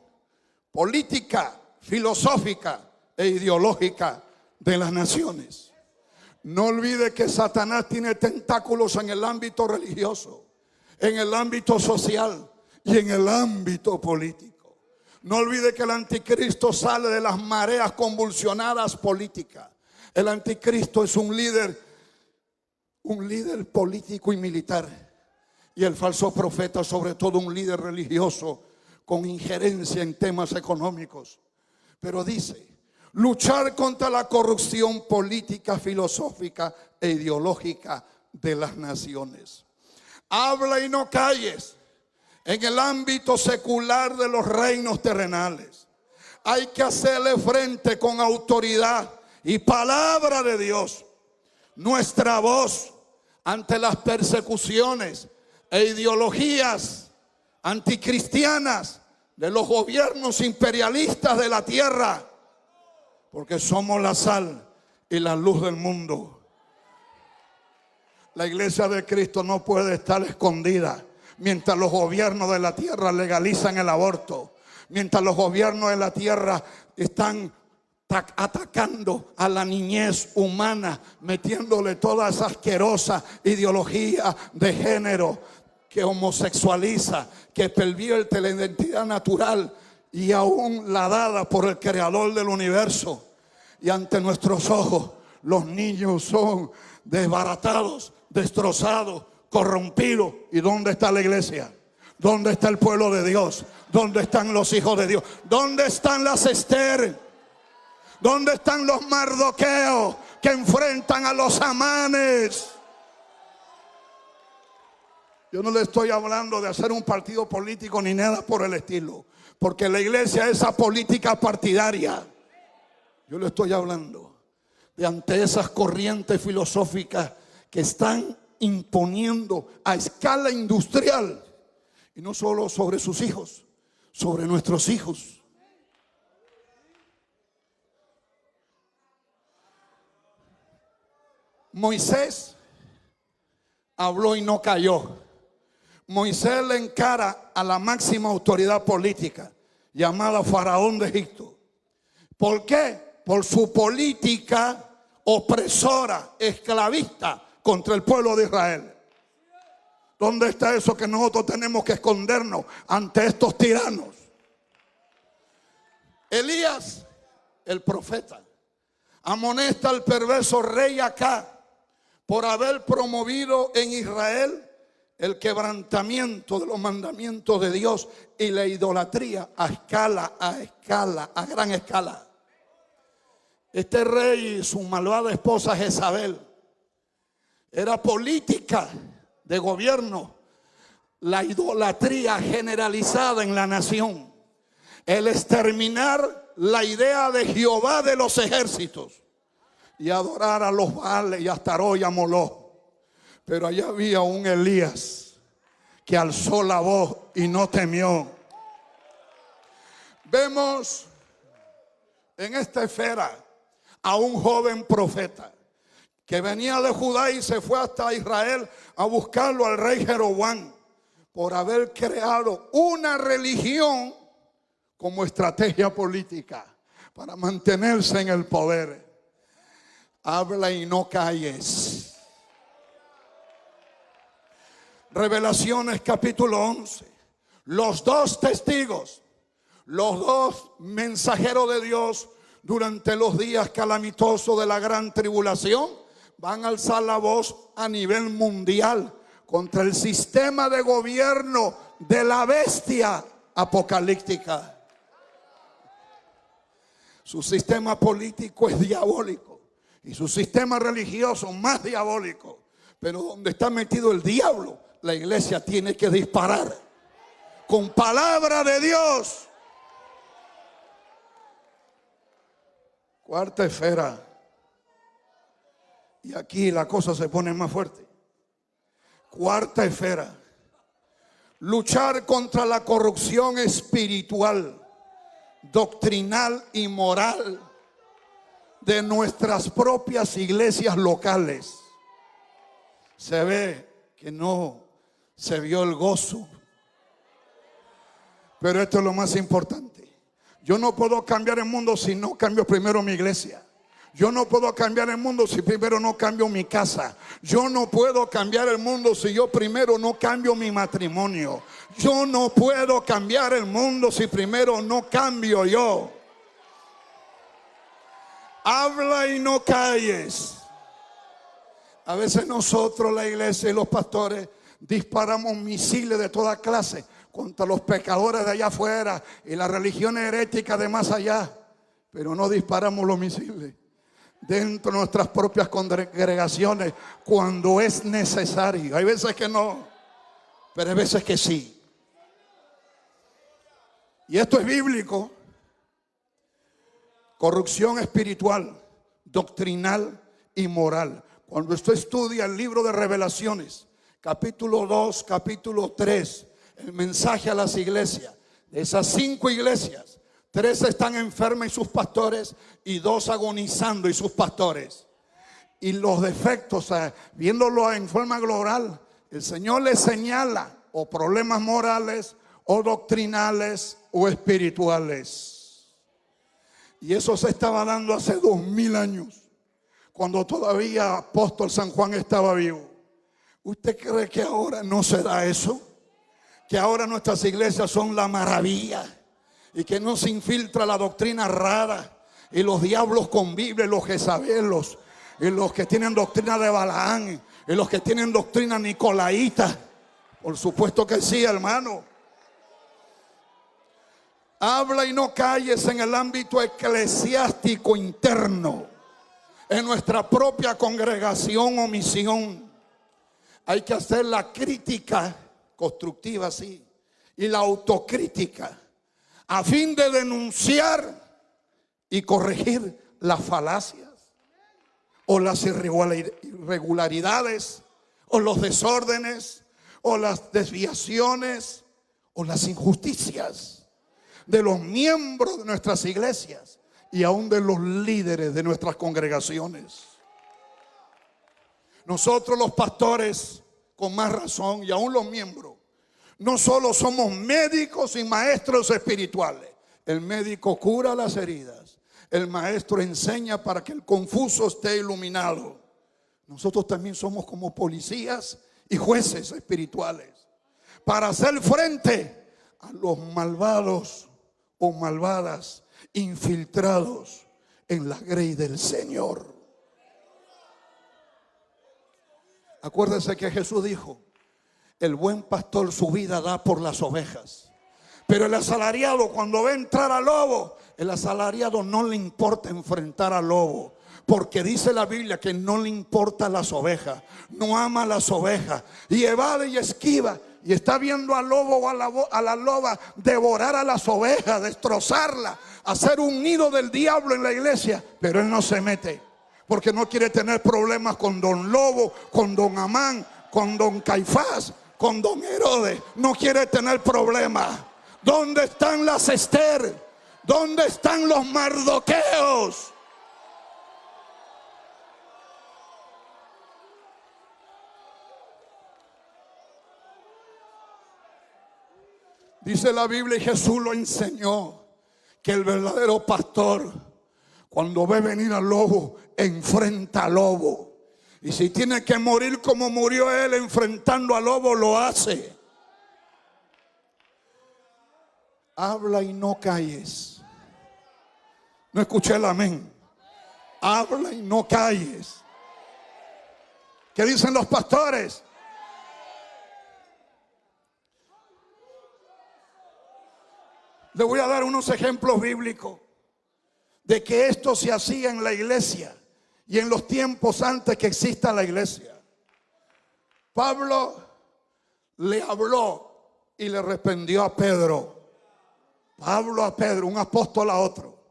política, filosófica e ideológica de las naciones. No olvide que Satanás tiene tentáculos en el ámbito religioso, en el ámbito social y en el ámbito político. No olvide que el anticristo sale de las mareas convulsionadas políticas. El anticristo es un líder político y militar. Y el falso profeta, sobre todo, un líder religioso con injerencia en temas económicos. Pero dice, luchar contra la corrupción política, filosófica e ideológica de las naciones. Habla y no calles. en el ámbito secular de los reinos terrenales. Hay que hacerle frente con autoridad y palabra de Dios. Nuestra voz ante las persecuciones e ideologías anticristianas de los gobiernos imperialistas de la tierra, porque somos la sal y la luz del mundo. La iglesia de Cristo no puede estar escondida mientras los gobiernos de la tierra legalizan el aborto, mientras los gobiernos de la tierra están atacando a la niñez humana, metiéndole toda esa asquerosa ideología de género que homosexualiza, que pervierte la identidad natural y aún la dada por el creador del universo. Y ante nuestros ojos los niños son desbaratados, destrozados, corrompidos. ¿Y dónde está la iglesia? ¿Dónde está el pueblo de Dios? ¿Dónde están los hijos de Dios? ¿Dónde están las Esther? ¿Dónde están los Mardoqueos que enfrentan a los Amanes? Yo no le estoy hablando de hacer un partido político ni nada por el estilo, porque la iglesia es esa política partidaria. Yo le estoy hablando de ante esas corrientes filosóficas que están imponiendo a escala industrial, y no solo sobre sus hijos, sobre nuestros hijos. Moisés habló y no cayó. Moisés le encara a la máxima autoridad política llamada Faraón de Egipto. ¿Por qué? Por su política opresora, esclavista contra el pueblo de Israel. ¿Dónde está eso que nosotros tenemos que escondernos ante estos tiranos? Elías, el profeta, amonesta al perverso rey Acab por haber promovido en Israel el quebrantamiento de los mandamientos de Dios y la idolatría a gran escala. Este rey y su malvada esposa Jezabel, era política de gobierno, la idolatría generalizada en la nación, el exterminar la idea de Jehová de los ejércitos y adorar a los Baales y a Astarot y a Moloch. Pero allá había un Elías que alzó la voz y no temió. Vemos en esta esfera a un joven profeta que venía de Judá y se fue hasta Israel a buscarlo al rey Jeroboam por haber creado una religión como estrategia política para mantenerse en el poder. Habla y no calles. Revelaciones capítulo 11. Los dos testigos, los dos mensajeros de Dios durante los días calamitosos de la gran tribulación van a alzar la voz a nivel mundial contra el sistema de gobierno de la bestia apocalíptica. Su sistema político es diabólico y su sistema religioso más diabólico. Pero donde está metido el diablo, la iglesia tiene que disparar con palabra de Dios. Cuarta esfera. Y aquí la cosa se pone más fuerte. Cuarta esfera. Luchar contra la corrupción espiritual, doctrinal y moral de nuestras propias iglesias locales. Se ve que no se vio el gozo. Pero esto es lo más importante. Yo no puedo cambiar el mundo si no cambio primero mi iglesia. Yo no puedo cambiar el mundo si primero no cambio mi casa. Yo no puedo cambiar el mundo si yo primero no cambio mi matrimonio. Yo no puedo cambiar el mundo si primero no cambio yo. Habla y no calles. A veces nosotros, la iglesia y los pastores, disparamos misiles de toda clase contra los pecadores de allá afuera y las religiones heréticas de más allá, pero no disparamos los misiles dentro de nuestras propias congregaciones cuando es necesario. Hay veces que no, pero hay veces que sí. y esto es bíblico, corrupción espiritual, doctrinal y moral. Cuando usted estudia el libro de Revelaciones, capítulo 2, capítulo 3, el mensaje a las iglesias, de esas 5 iglesias, 3 están enfermas y sus pastores, y 2 agonizando y sus pastores. Y los defectos, viéndolo en forma global, el Señor les señala o problemas morales o doctrinales o espirituales. Y eso se estaba dando hace 2000 años, cuando todavía apóstol San Juan estaba vivo. ¿Usted cree que ahora no se da eso? Que ahora nuestras iglesias son la maravilla y que no se infiltra la doctrina rara y los diablos con Biblia y los jezabelos y los que tienen doctrina de Balaán y los que tienen doctrina nicolaíta? Por supuesto que sí, hermano. Habla y no calles en el ámbito eclesiástico interno, en nuestra propia congregación o misión. Hay que hacer la crítica constructiva, sí, y la autocrítica, a fin de denunciar y corregir las falacias o las irregularidades o los desórdenes o las desviaciones o las injusticias de los miembros de nuestras iglesias y aún de los líderes de nuestras congregaciones. Nosotros los pastores, con más razón, y aún los miembros, no solo somos médicos y maestros espirituales. El médico cura las heridas, el maestro enseña para que el confuso esté iluminado. Nosotros también somos como policías y jueces espirituales para hacer frente a los malvados o malvadas infiltrados en la grey del Señor. Acuérdense que Jesús dijo: el buen pastor su vida da por las ovejas. Pero el asalariado, cuando ve entrar al lobo, el asalariado no le importa enfrentar al lobo, porque dice la Biblia que no le importa las ovejas, no ama las ovejas, y evade y esquiva, y está viendo al lobo o a la loba devorar a las ovejas, destrozarla, hacer un nido del diablo en la iglesia, pero él no se mete, porque no quiere tener problemas con don Lobo, con don Amán, con don Caifás, con don Herodes. No quiere tener problemas. ¿Dónde están las Esther? ¿Dónde están los Mardoqueos? Dice la Biblia, y Jesús lo enseñó, que el verdadero pastor, cuando ve venir al lobo, enfrenta al lobo. Y si tiene que morir como murió él enfrentando al lobo, lo hace. Habla y no calles. No escuché el amén. Habla y no calles. ¿Qué dicen los pastores? Le voy a dar unos ejemplos bíblicos de que esto se hacía en la iglesia y en los tiempos antes que exista la iglesia. Pablo le habló y le reprendió a Pedro. Pablo a Pedro, un apóstol a otro.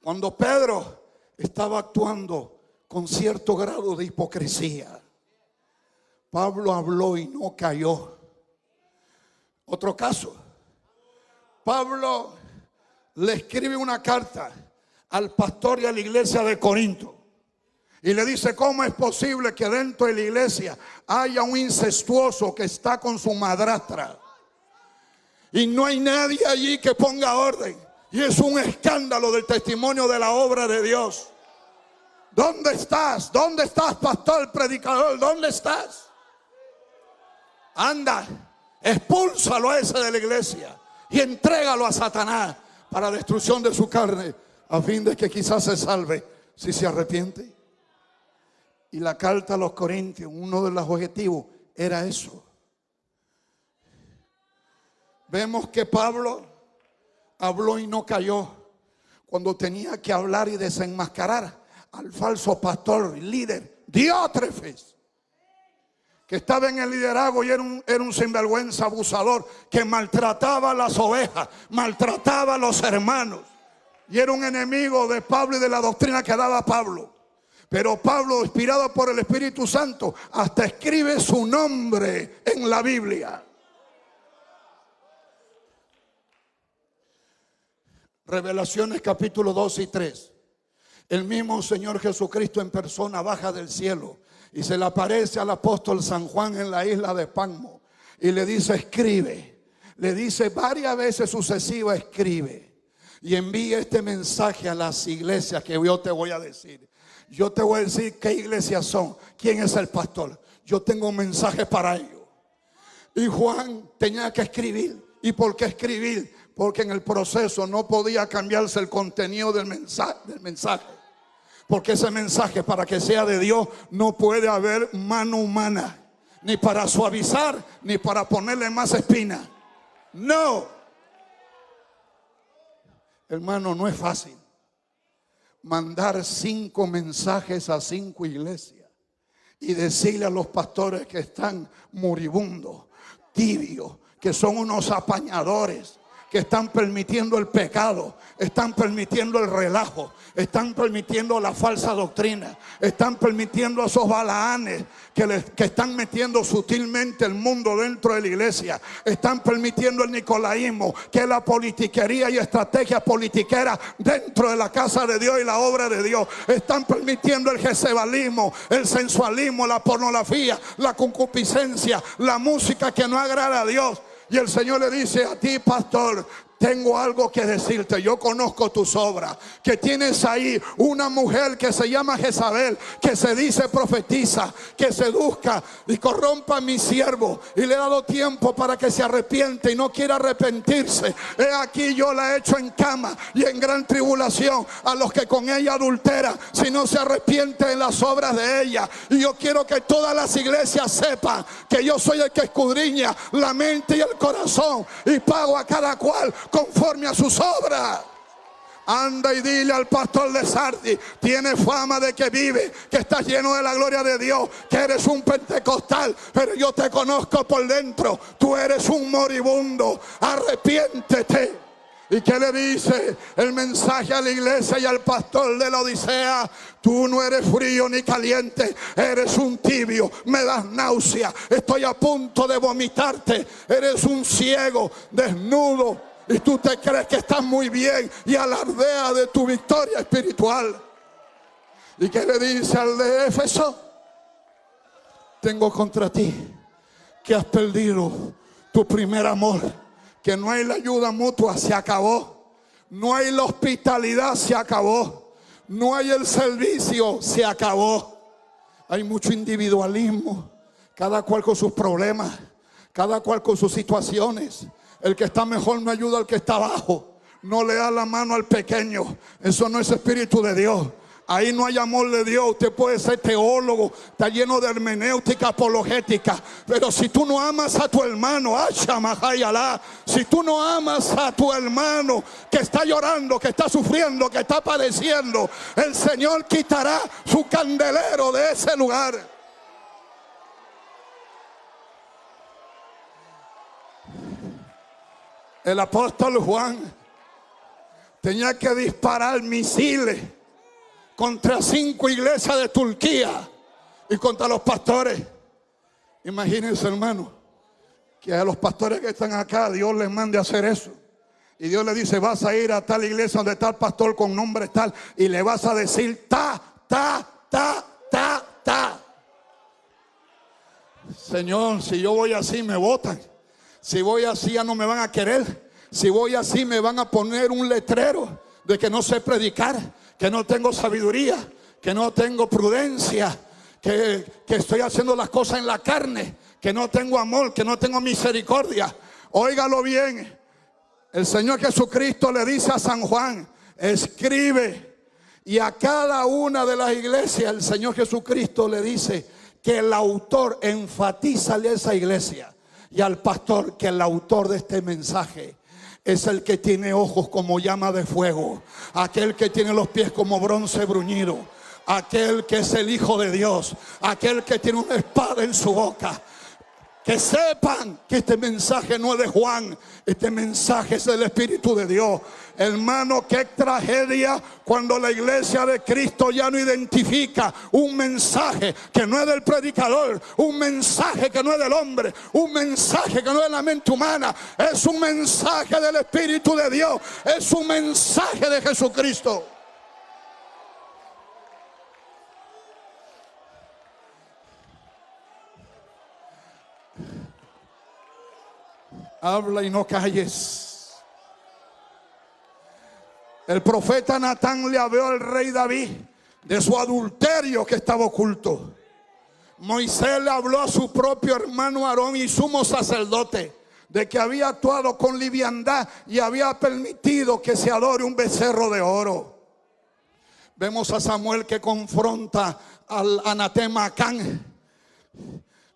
Cuando Pedro estaba actuando con cierto grado de hipocresía, Pablo habló y no cayó. Otro caso, Pablo le escribe una carta al pastor y a la iglesia de Corinto y le dice: ¿cómo es posible que dentro de la iglesia haya un incestuoso que está con su madrastra y no hay nadie allí que ponga orden? Y es un escándalo del testimonio de la obra de Dios. ¿Dónde estás? ¿Dónde estás, pastor, predicador? ¿Dónde estás? Anda, expúlsalo a ese de la iglesia y entrégalo a Satanás para destrucción de su carne, a fin de que quizás se salve si se arrepiente. Y la carta a los Corintios, uno de los objetivos era eso. Vemos que Pablo habló y no cayó cuando tenía que hablar y desenmascarar al falso pastor y líder Diótrefes, que estaba en el liderazgo y era un sinvergüenza abusador que maltrataba a las ovejas, maltrataba a los hermanos y era un enemigo de Pablo y de la doctrina que daba Pablo. Pero Pablo, inspirado por el Espíritu Santo, hasta escribe su nombre en la Biblia. Revelaciones capítulo 2 y 3. El mismo Señor Jesucristo en persona baja del cielo y se le aparece al apóstol San Juan en la isla de Patmos y le dice: escribe. Le dice varias veces sucesivas: escribe y envía este mensaje a las iglesias que yo te voy a decir. Yo te voy a decir qué iglesias son, quién es el pastor. Yo tengo un mensaje para ellos. Y Juan tenía que escribir. ¿Y por qué escribir? Porque en el proceso no podía cambiarse el contenido del mensaje. Porque ese mensaje, para que sea de Dios, no puede haber mano humana, ni para suavizar, ni para ponerle más espina. No. Hermano, no es fácil mandar 5 mensajes a 5 iglesias y decirle a los pastores que están moribundos, tibios, que son unos apañadores, que están permitiendo el pecado, están permitiendo el relajo, están permitiendo la falsa doctrina, están permitiendo a esos balaanes que están metiendo sutilmente el mundo dentro de la iglesia, están permitiendo el nicolaísmo, que es la politiquería y estrategia politiquera dentro de la casa de Dios y la obra de Dios, están permitiendo el jezebalismo, el sensualismo, la pornografía, la concupiscencia, la música que no agrada a Dios. Y el Señor le dice a ti, pastor: tengo algo que decirte. Yo conozco tus obras. Que tienes ahí una mujer que se llama Jezabel, que se dice profetiza, que seduzca y corrompa a mi siervo. Y le he dado tiempo para que se arrepiente y no quiera arrepentirse. He aquí yo la he hecho en cama y en gran tribulación a los que con ella adulteran, si no se arrepiente en las obras de ella. Y yo quiero que todas las iglesias sepan que yo soy el que escudriña la mente y el corazón y pago a cada cual conforme a sus obras. Anda y dile al pastor de Sardis: tiene fama de que vive, que estás lleno de la gloria de Dios, que eres un pentecostal, pero yo te conozco por dentro. Tú eres un moribundo. Arrepiéntete. ¿Y qué le dice el mensaje a la iglesia y al pastor de la Odisea? Tú no eres frío ni caliente, eres un tibio, me das náusea, estoy a punto de vomitarte, eres un ciego, desnudo. Y tú te crees que estás muy bien y alardeas de tu victoria espiritual. ¿Y qué le dice al de Éfeso? Tengo contra ti que has perdido tu primer amor, que no hay la ayuda mutua, se acabó. No hay la hospitalidad, se acabó. No hay el servicio, se acabó. Hay mucho individualismo, cada cual con sus problemas, cada cual con sus situaciones. El que está mejor no ayuda al que está abajo, no le da la mano al pequeño. Eso no es espíritu de Dios. Ahí no hay amor de Dios. Usted puede ser teólogo, está lleno de hermenéutica apologética, pero si tú no amas a tu hermano, si tú no amas a tu hermano que está llorando, que está sufriendo, que está padeciendo, el Señor quitará su candelero de ese lugar. El apóstol Juan tenía que disparar misiles contra 5 iglesias de Turquía y contra los pastores. Imagínense, hermano, que a los pastores que están acá Dios les mande a hacer eso. Y Dios le dice: vas a ir a tal iglesia donde está el pastor con nombre tal, y le vas a decir ta. Señor, si yo voy así me botan. Si voy así ya no me van a querer. Si voy así me van a poner un letrero de que no sé predicar, que no tengo sabiduría, que no tengo prudencia, que estoy haciendo las cosas en la carne, que no tengo amor, que no tengo misericordia. Óigalo bien. El Señor Jesucristo le dice a San Juan: escribe. Y a cada una de las iglesias el Señor Jesucristo le dice que el autor, enfatízale a esa iglesia y al pastor que el autor de este mensaje es el que tiene ojos como llama de fuego, aquel que tiene los pies como bronce bruñido, aquel que es el Hijo de Dios, aquel que tiene una espada en su boca. Que sepan que este mensaje no es de Juan, este mensaje es del Espíritu de Dios. Hermano, qué tragedia cuando la iglesia de Cristo ya no identifica un mensaje que no es del predicador, un mensaje que no es del hombre, un mensaje que no es de la mente humana. Es un mensaje del Espíritu de Dios, es un mensaje de Jesucristo. Habla y no calles. El profeta Natán le habló al rey David de su adulterio que estaba oculto. Moisés le habló a su propio hermano Aarón y sumo sacerdote de que había actuado con liviandad y había permitido que se adore un becerro de oro. Vemos a Samuel que confronta al anatema Acán.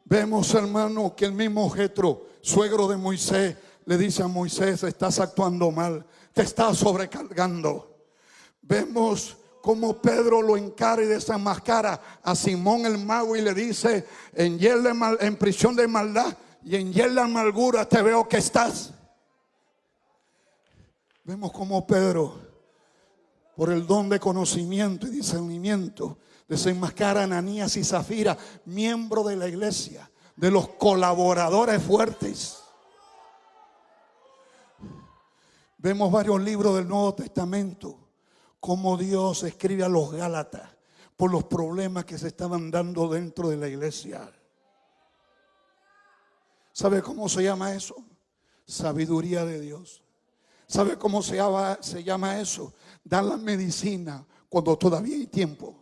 Vemos, hermano, que el mismo Jetro, suegro de Moisés, le dice a Moisés: estás actuando mal, te estás sobrecargando. Vemos cómo Pedro lo encara y desenmascara a Simón el mago y le dice: en prisión de maldad y en hiel de amargura te veo que estás. Vemos cómo Pedro, por el don de conocimiento y discernimiento, desenmascara a Ananías y Zafira, miembro de la iglesia, de los colaboradores fuertes. Vemos varios libros del Nuevo Testamento, cómo Dios escribe a los Gálatas por los problemas que se estaban dando dentro de la iglesia. ¿Sabe cómo se llama eso? Sabiduría de Dios. ¿Sabe cómo se llama eso? Dar la medicina cuando todavía hay tiempo.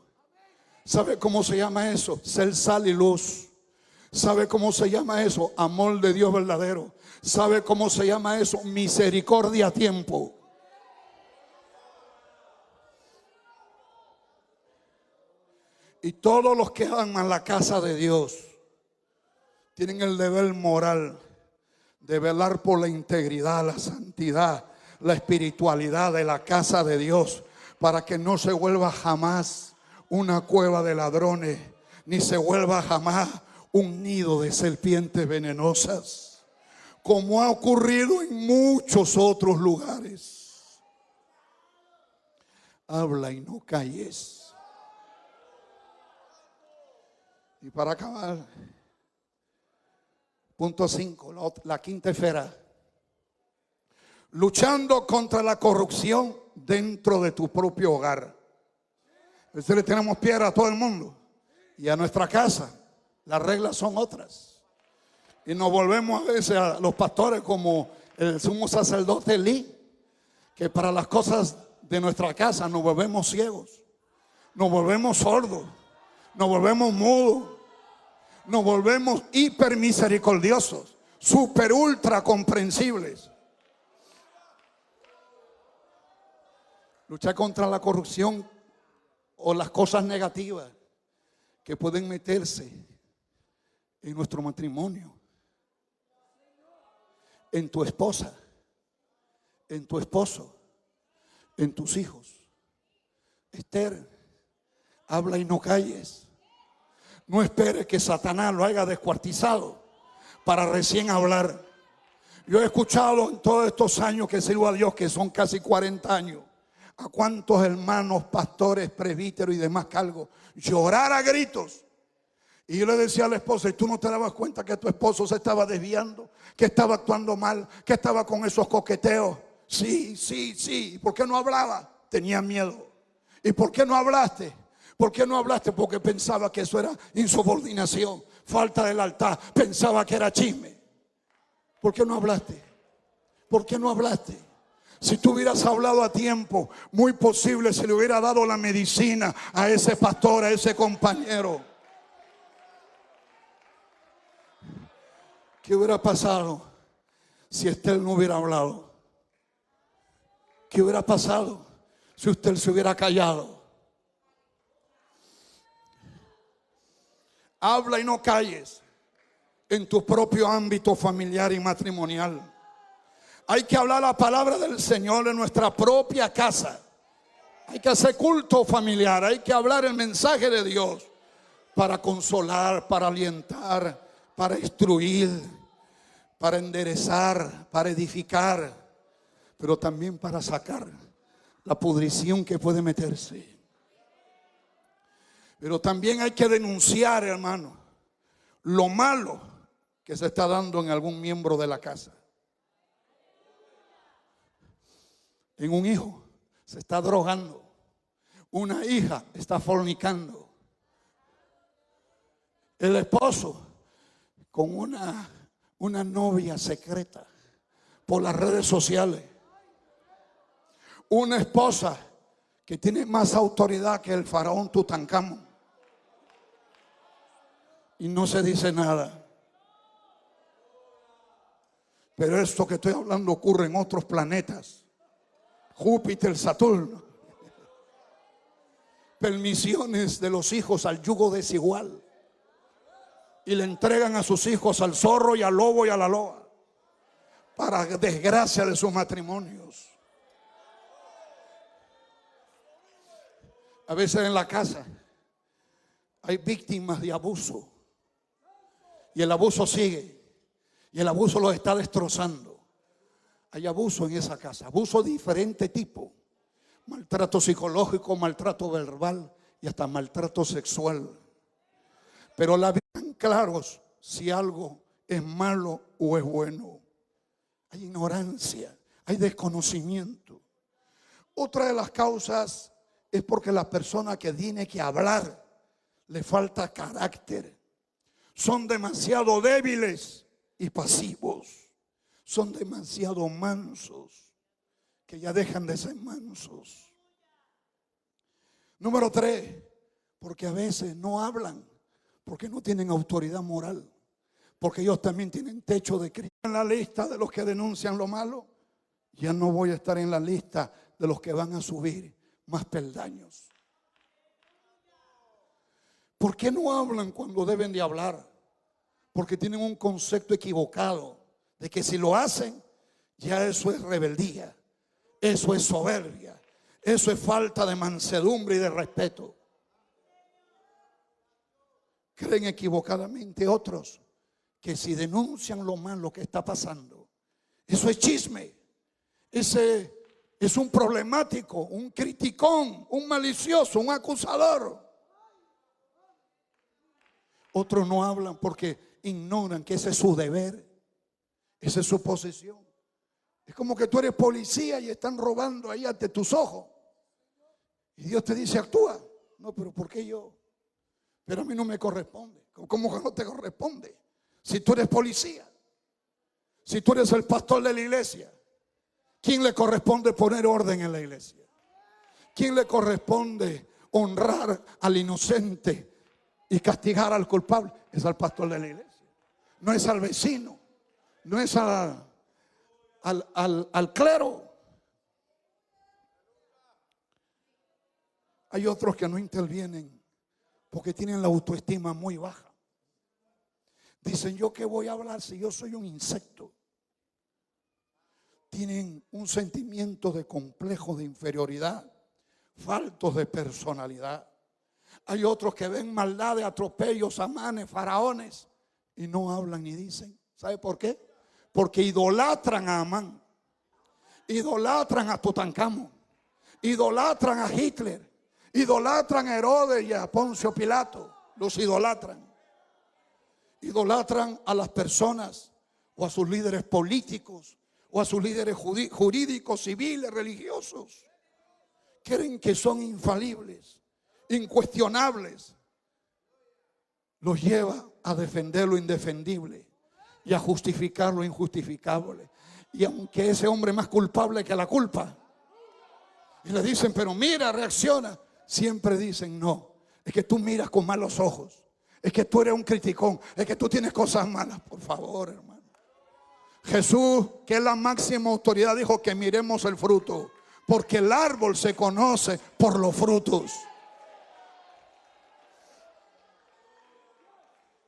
¿Sabe cómo se llama eso? Ser sal y luz. ¿Sabe cómo se llama eso? Amor de Dios verdadero. ¿Sabe cómo se llama eso? Misericordia a tiempo. Y todos los que aman la casa de Dios tienen el deber moral de velar por la integridad, la santidad, la espiritualidad de la casa de Dios, para que no se vuelva jamás una cueva de ladrones, ni se vuelva jamás un nido de serpientes venenosas, como ha ocurrido en muchos otros lugares. Habla y no calles. Y para acabar, punto 5, la quinta esfera: luchando contra la corrupción dentro de tu propio hogar. A veces le tenemos piedra a todo el mundo y a nuestra casa las reglas son otras. Y nos volvemos a veces a los pastores como el sumo sacerdote Elí, que para las cosas de nuestra casa nos volvemos ciegos, nos volvemos sordos, nos volvemos mudos, nos volvemos hiper misericordiosos, super ultra comprensibles. Luchar contra la corrupción o las cosas negativas que pueden meterse en nuestro matrimonio, en tu esposa, en tu esposo, en tus hijos. Esther, habla y no calles. No esperes que Satanás lo haya descuartizado para recién hablar. Yo he escuchado en todos estos años que sirvo a Dios, que son casi 40 años, a cuántos hermanos, pastores, presbíteros y demás cargos llorar a gritos. Y yo le decía a la esposa: ¿y tú no te dabas cuenta que tu esposo se estaba desviando, que estaba actuando mal, que estaba con esos coqueteos? Sí. ¿Y por qué no hablaba? Tenía miedo. ¿Y por qué no hablaste? ¿Por qué no hablaste? Porque pensaba que eso era insubordinación, falta de lealtad, pensaba que era chisme. ¿Por qué no hablaste? ¿Por qué no hablaste? Si tú hubieras hablado a tiempo, muy posible se le hubiera dado la medicina a ese pastor, a ese compañero. ¿Qué hubiera pasado si Esther no hubiera hablado? ¿Qué hubiera pasado si usted se hubiera callado? Habla y no calles en tu propio ámbito familiar y matrimonial. Hay que hablar la palabra del Señor en nuestra propia casa. Hay que hacer culto familiar, hay que hablar el mensaje de Dios para consolar, para alientar, para instruir, para enderezar, para edificar, pero también para sacar la pudrición que puede meterse. Pero también hay que denunciar, hermano, lo malo que se está dando en algún miembro de la casa. En un hijo se está drogando, una hija está fornicando, el esposo con una novia secreta por las redes sociales, una esposa que tiene más autoridad que el faraón Tutankamón y no se dice nada. Pero esto que estoy hablando ocurre en otros planetas, Júpiter, Saturno. Permisiones de los hijos al yugo desigual, y le entregan a sus hijos al zorro y al lobo y a la loba, para desgracia de sus matrimonios. A veces en la casa hay víctimas de abuso, y el abuso sigue, y el abuso los está destrozando. Hay abuso en esa casa, abuso de diferente tipo: maltrato psicológico, maltrato verbal y hasta maltrato sexual. Pero la vida están claros si algo es malo o es bueno. Hay ignorancia, hay desconocimiento. Otra de las causas es porque la persona que tiene que hablar le falta carácter. Son demasiado débiles y pasivos. Son demasiado mansos, que ya dejan de ser mansos. Número 3, porque a veces no hablan, porque no tienen autoridad moral, porque ellos también tienen techo de Cristo. En la lista de los que denuncian lo malo, ya no voy a estar en la lista de los que van a subir más peldaños. ¿Por qué no hablan cuando deben de hablar? Porque tienen un concepto equivocado de que si lo hacen, ya eso es rebeldía, eso es soberbia, eso es falta de mansedumbre y de respeto. Creen equivocadamente otros que si denuncian lo malo que está pasando, eso es chisme, ese es un problemático, un criticón, un malicioso, un acusador. Otros no hablan porque ignoran que ese es su deber, esa es su posición. Es como que tú eres policía y están robando ahí ante tus ojos. Y Dios te dice, actúa. No, pero ¿por qué yo? Pero a mí no me corresponde. ¿Cómo que no te corresponde? Si tú eres policía, si tú eres el pastor de la iglesia, ¿quién le corresponde poner orden en la iglesia? ¿Quién le corresponde honrar al inocente y castigar al culpable? Es al pastor de la iglesia. No es al vecino, no es al clero. Hay otros que no intervienen porque tienen la autoestima muy baja. Dicen, ¿yo qué voy a hablar si yo soy un insecto? Tienen un sentimiento de complejo de inferioridad, faltos de personalidad. Hay otros que ven maldades, atropellos, amanes, faraones y no hablan ni dicen. ¿Sabe por qué? Porque idolatran a Amán, idolatran a Tutankamón, idolatran a Hitler, idolatran a Herodes y a Poncio Pilato. Los idolatran. Idolatran a las personas o a sus líderes políticos o a sus líderes jurídicos, civiles, religiosos. Creen que son infalibles, incuestionables. Los lleva a defender lo indefendible y a justificar lo injustificable. Y aunque ese hombre es más culpable que la culpa, y le dicen, pero mira, reacciona, siempre dicen, no, es que tú miras con malos ojos, es que tú eres un criticón, es que tú tienes cosas malas. Por favor, hermano. Jesús, que es la máxima autoridad, dijo que miremos el fruto, porque el árbol se conoce por los frutos.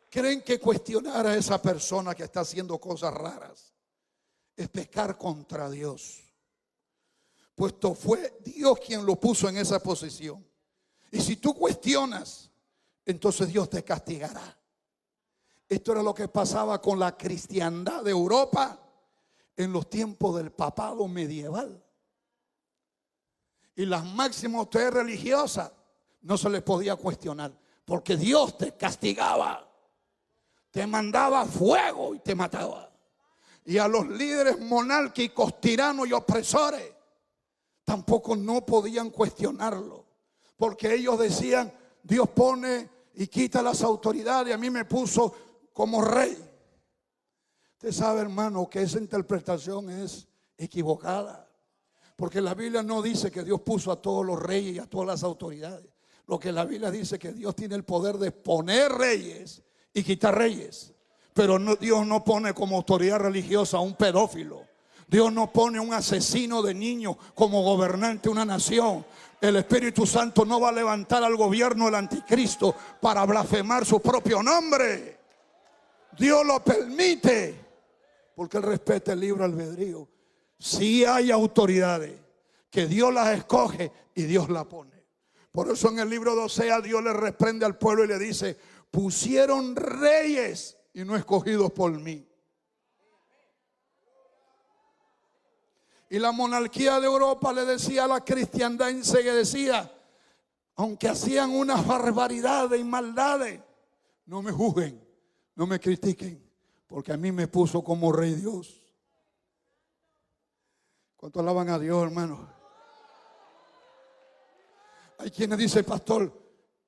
¿Creen que cuestionar a esa persona que está haciendo cosas raras es pecar contra Dios? puesto fue Dios quien lo puso en esa posición. Y si tú cuestionas, entonces Dios te castigará. Esto era lo que pasaba con la cristiandad de Europa en los tiempos del papado medieval. Y las máximas autoridades religiosas no se les podía cuestionar, porque Dios te castigaba, te mandaba fuego y te mataba. Y a los líderes monárquicos, tiranos y opresores tampoco no podían cuestionarlo, porque ellos decían: Dios pone y quita las autoridades, a mí me puso como rey. Usted sabe, hermano, que esa interpretación es equivocada, porque la Biblia no dice que Dios puso a todos los reyes y a todas las autoridades. Lo que la Biblia dice es que Dios tiene el poder de poner reyes y quitar reyes. Pero no, Dios no pone como autoridad religiosa a un pedófilo. Dios no pone a un asesino de niños como gobernante de una nación. El Espíritu Santo no va a levantar al gobierno del anticristo para blasfemar su propio nombre. Dios lo permite porque Él respeta el libre albedrío. Sí hay autoridades que Dios las escoge y Dios las pone. Por eso en el libro de Oseas Dios le reprende al pueblo y le dice: pusieron reyes y no escogidos por mí. Y la monarquía de Europa le decía a la cristiandad enseguecida, aunque hacían unas barbaridades y maldades: no me juzguen, no me critiquen, porque a mí me puso como rey Dios. ¿Cuánto alaban a Dios, hermano? Hay quienes dicen: pastor,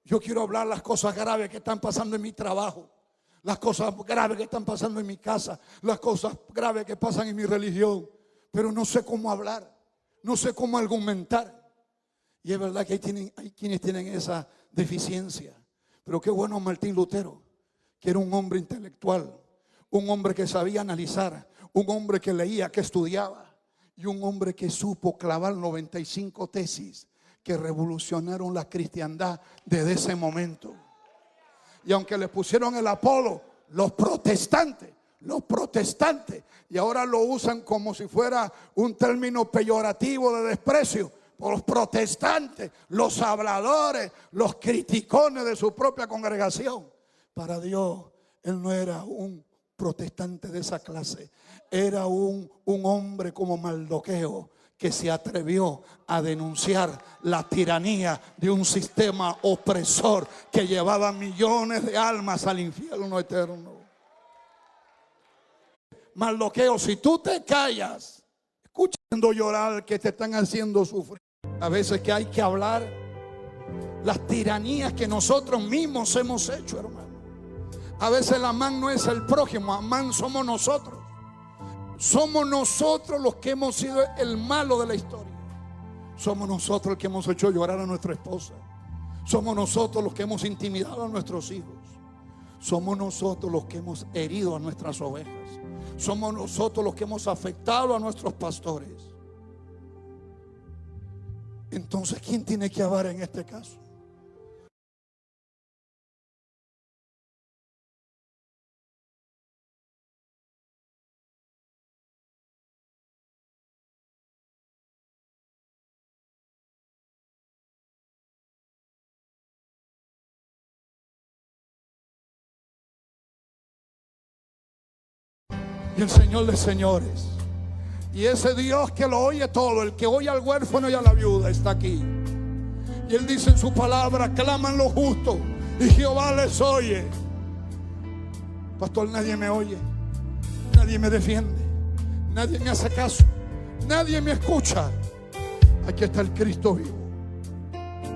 yo quiero hablar las cosas graves que están pasando en mi trabajo, las cosas graves que están pasando en mi casa, las cosas graves que pasan en mi religión, pero no sé cómo hablar, no sé cómo argumentar. Y es verdad que hay quienes tienen esa deficiencia. Pero qué bueno Martín Lutero, que era un hombre intelectual, un hombre que sabía analizar, un hombre que leía, que estudiaba, y un hombre que supo clavar 95 tesis que revolucionaron la cristiandad desde ese momento. Y aunque le pusieron el apodo los protestantes, y ahora lo usan como si fuera un término peyorativo de desprecio por los protestantes, los habladores, los criticones de su propia congregación. Para Dios, Él no era un protestante de esa clase, era un hombre como Mardoqueo, que se atrevió a denunciar la tiranía de un sistema opresor que llevaba millones de almas al infierno eterno. Mardoqueo, si tú te callas, escuchando llorar que te están haciendo sufrir, a veces que hay que hablar las tiranías que nosotros mismos hemos hecho, hermano. A veces el Amán no es el prójimo, Amán somos nosotros. Somos nosotros los que hemos sido el malo de la historia. Somos nosotros los que hemos hecho llorar a nuestra esposa. Somos nosotros los que hemos intimidado a nuestros hijos. Somos nosotros los que hemos herido a nuestras ovejas. Somos nosotros los que hemos afectado a nuestros pastores. Entonces, ¿quién tiene que hablar en este caso? Y el Señor de señores, y ese Dios que lo oye todo, el que oye al huérfano y a la viuda, está aquí. Y Él dice en su palabra: claman los justos y Jehová les oye. Pastor, nadie me oye, nadie me defiende, nadie me hace caso, nadie me escucha. Aquí está el Cristo vivo,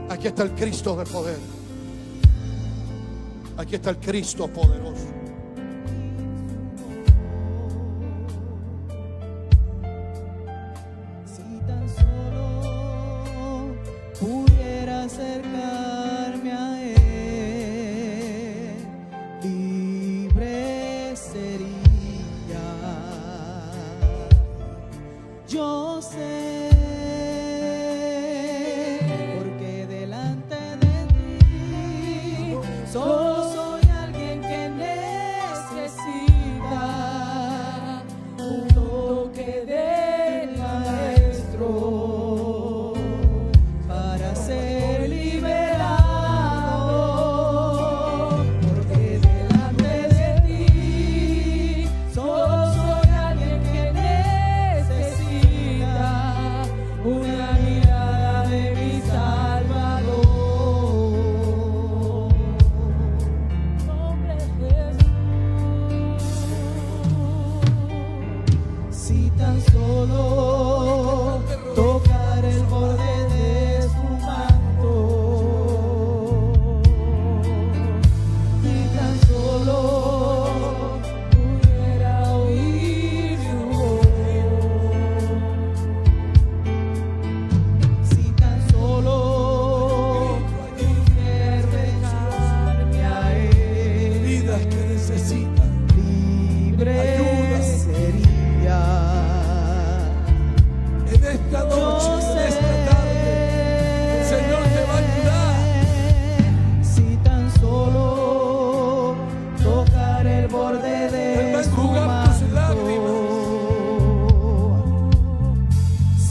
aquí está el Cristo de poder, aquí está el Cristo poderoso. Acercarme a Él, libre sería. Yo sé, porque delante de ti solo soy alguien que necesita un toque del Maestro.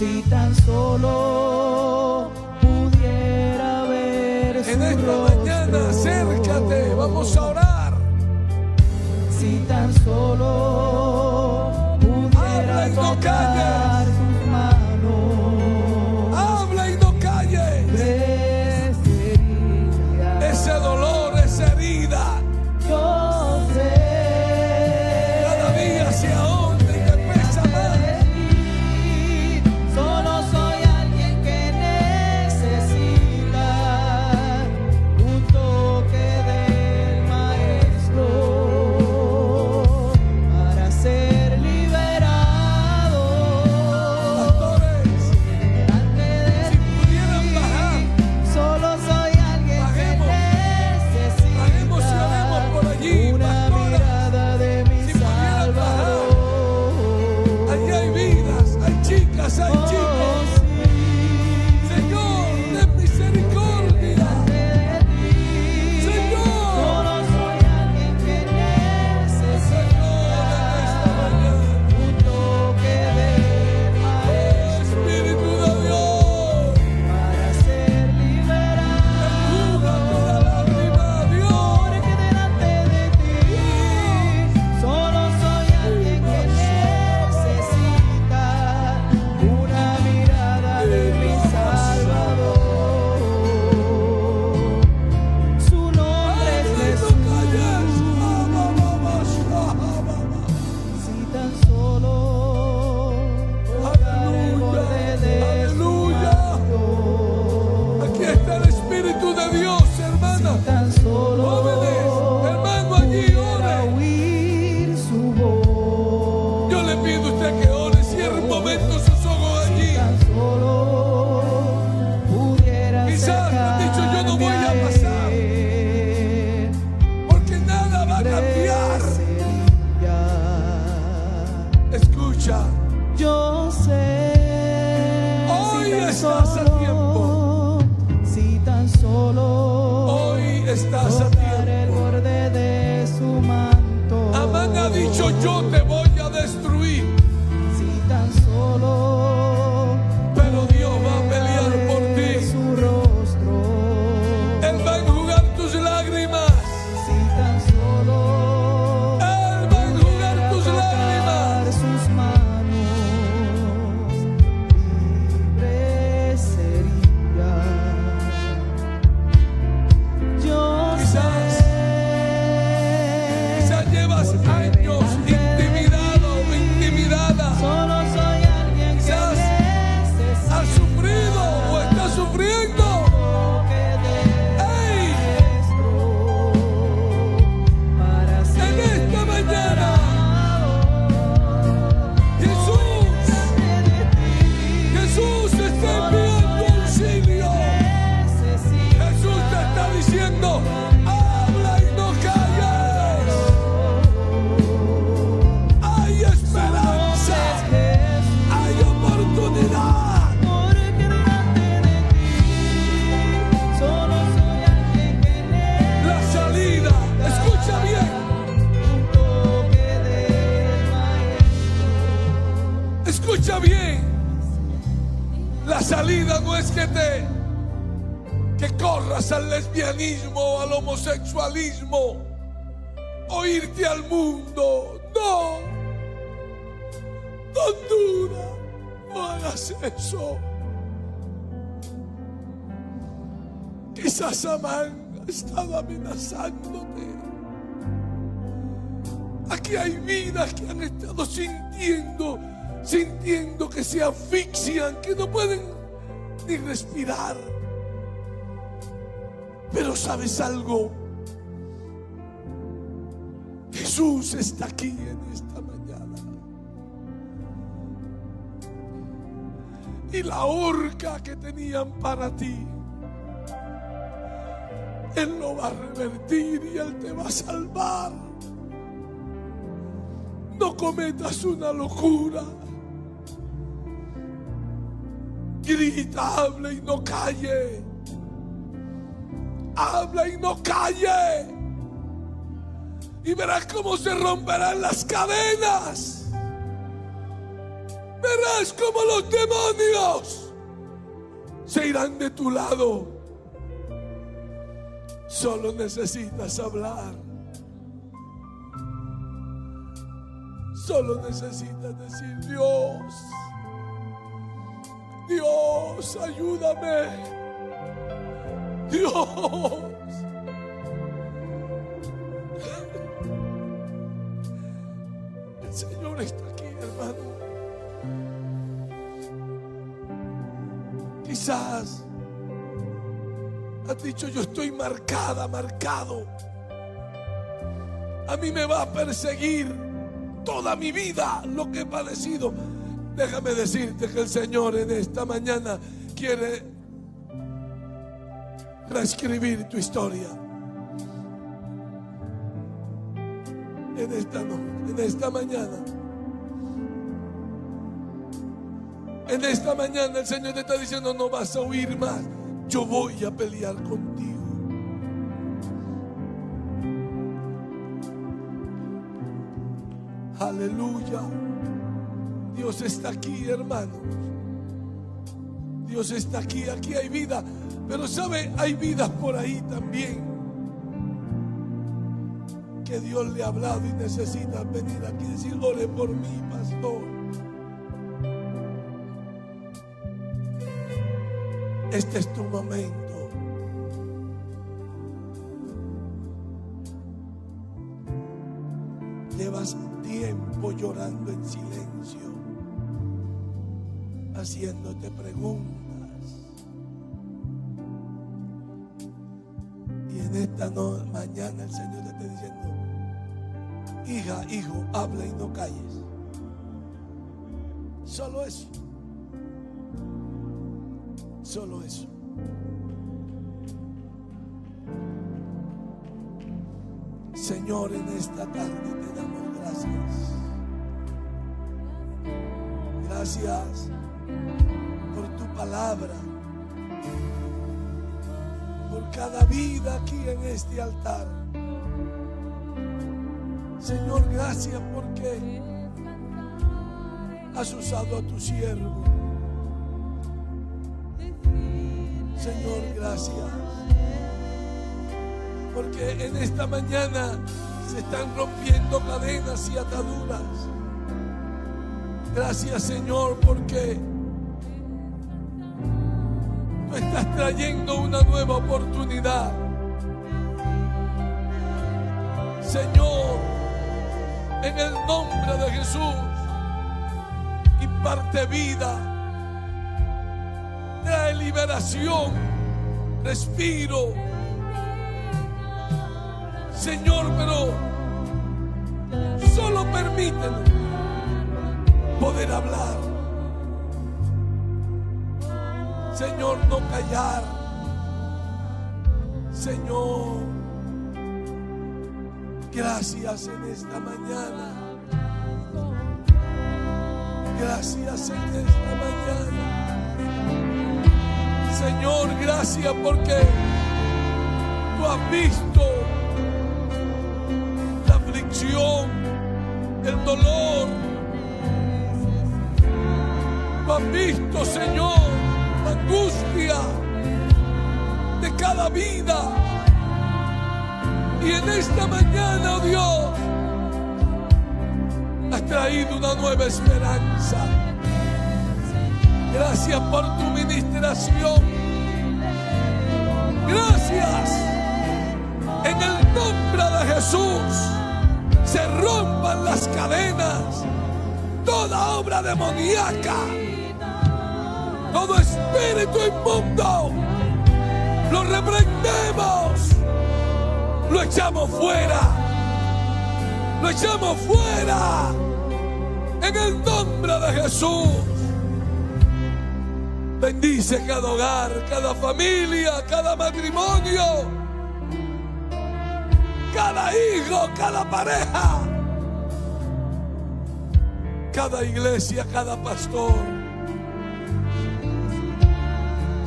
Si tan solo pudiera ver En su esta rostro. mañana acércate, vamos a orar. Si tan solo pudiera Habla y no tocar tus manos, Habla y no calles. prefería. Ese dolor, esa herida, Yo sé cada día se ahonda y te pesa más. de ti. Solo soy alguien que necesita un toque del Maestro para ser liberado. Pastores, Delante de si pudieran bajar, Solo soy alguien que Bajemos. necesita Bajemos y oremos por allí, una pastoras. mirada de mi Si pudieran bajar. Salvador. allí hay vidas, hay chicas, hay Oh, chicos. sí, Señor, ten misericordia. delante de ti. Señor. Solo soy alguien que necesita un toque del Maestro Espíritu de Dios, para ser enjuga toda liberado. lágrima, Dios. Porque delante de ti solo soy alguien que necesita una mirada de mi Salvador. Su nombre es Habla y Jesús. no calles. Si tan solo tocar el borde de su Aleluya. manto. Aquí está el Espíritu de Dios, hermana. Si tan solo Jóvenes, hermano, allí pudiera ore. oír su voz. Yo le pido a usted que ore, cierre un momento sus ojos allí. Tan solo pudiera Quizás han dicho, yo no voy a acercarme pasar. él, Porque nada va a cambiar. sería. Escucha, Yo sé. Hoy si tan estás a tiempo. Si tan solo hoy estás a tocar el tiempo. borde de su manto. Amán ha dicho, yo te voy a destruir. Si tan solo Pero Dios va a pelear por ver ti. su rostro. Él va a enjugar tus lágrimas. Si tan solo Él va a enjugar pudiera tus tocar lágrimas. sus manos, libre sería. Yo Quizás sé llevas porque años delante de intimidado o ti intimidada. Solo soy alguien que Quizás necesita has sufrido o estás sufriendo. toque del ¡Ey! Maestro para ser En esta mañana, liberado. Jesús está enviando auxilio. Jesús te está diciendo, habla y no calles. Hay esperanza, hay oportunidad. Porque delante de ti solo soy alguien que La salida, escucha bien. un toque del Maestro. Escucha bien. La salida no es que corras al lesbianismo o al homosexualismo o irte al mundo. No. No dura. No hagas eso. Quizás Amán ha estado amenazándote. Aquí hay vidas que han estado sintiendo que se asfixian, que no pueden ni respirar. Pero ¿sabes algo? Jesús está aquí en esta mañana. Y la horca que tenían para ti, Él lo va a revertir y Él te va a salvar. No cometas una locura. Grita, habla y no calle. Habla y no calle. Y verás cómo se romperán las cadenas. Verás cómo los demonios se irán de tu lado. Solo necesitas hablar. Solo necesitas decir: Dios, Dios, ayúdame. Dios. El Señor está aquí, hermano. Quizás has dicho: yo estoy marcado. A mí me va a perseguir toda mi vida lo que he padecido. Déjame decirte que el Señor en esta mañana quiere reescribir tu historia. En esta mañana el Señor te está diciendo: no vas a huir más, yo voy a pelear contigo. Aleluya. Dios está aquí, hermanos. Dios está aquí. Aquí hay vida. Pero sabe, hay vidas por ahí también que Dios le ha hablado y necesita venir aquí y decir: ore por mí, pastor. Este es tu momento. Llevas tiempo llorando en silencio, haciéndote preguntas. Y en esta mañana el Señor te está diciendo: hija, hijo, habla y no calles. Solo eso. Solo eso. Señor, en esta tarde te damos gracias. Gracias por tu palabra, por cada vida aquí en este altar. Señor, gracias porque has usado a tu siervo. Señor, gracias porque en esta mañana se están rompiendo cadenas y ataduras. Gracias, Señor, porque tú estás trayendo una nueva oportunidad. Señor, en el nombre de Jesús, imparte vida, trae liberación, respiro. Señor, pero solo permítelo poder hablar. Señor, no callar. Señor, gracias en esta mañana. Gracias en esta mañana. Señor, gracias porque tú has visto la aflicción, el dolor. Tú has visto, Señor, la angustia de cada vida. Y en esta mañana, oh Dios, has traído una nueva esperanza. Gracias por tu ministración. Gracias. En el nombre de Jesús se rompan las cadenas, toda obra demoníaca, todo espíritu inmundo, lo reprendemos, lo echamos fuera, lo echamos fuera en el nombre de Jesús. Bendice cada hogar, cada familia, cada matrimonio, cada hijo, cada pareja, cada iglesia, cada pastor.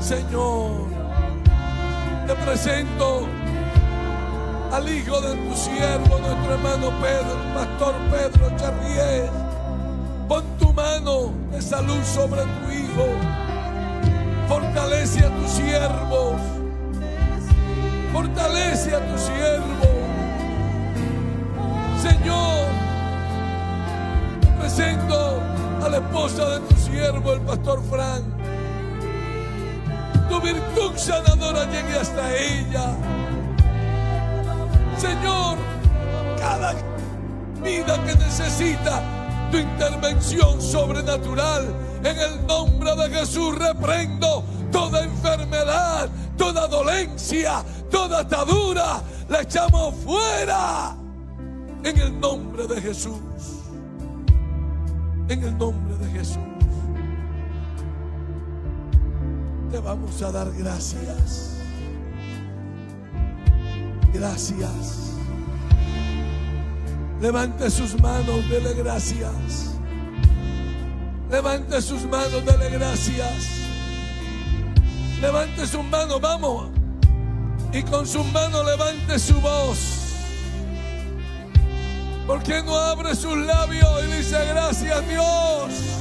Señor, te presento al hijo de tu siervo, nuestro hermano Pedro, el pastor Pedro Charriés. Pon tu mano de salud sobre tu hijo. Fortalece siervos. Fortalece a tu siervo. Señor, presento a la esposa de tu siervo, el pastor Frank. Tu virtud sanadora llegue hasta ella. Señor, cada vida que necesita tu intervención sobrenatural, en el nombre de Jesús reprendo toda enfermedad, toda dolencia, toda atadura, la echamos fuera en el nombre de Jesús. En el nombre de Jesús te vamos a dar gracias. Gracias. Levante sus manos, dele gracias. Levante sus manos, dele gracias. Levante sus manos, vamos. Y con sus manos levante su voz. ¿Por qué no abre sus labios y dice gracias, Dios?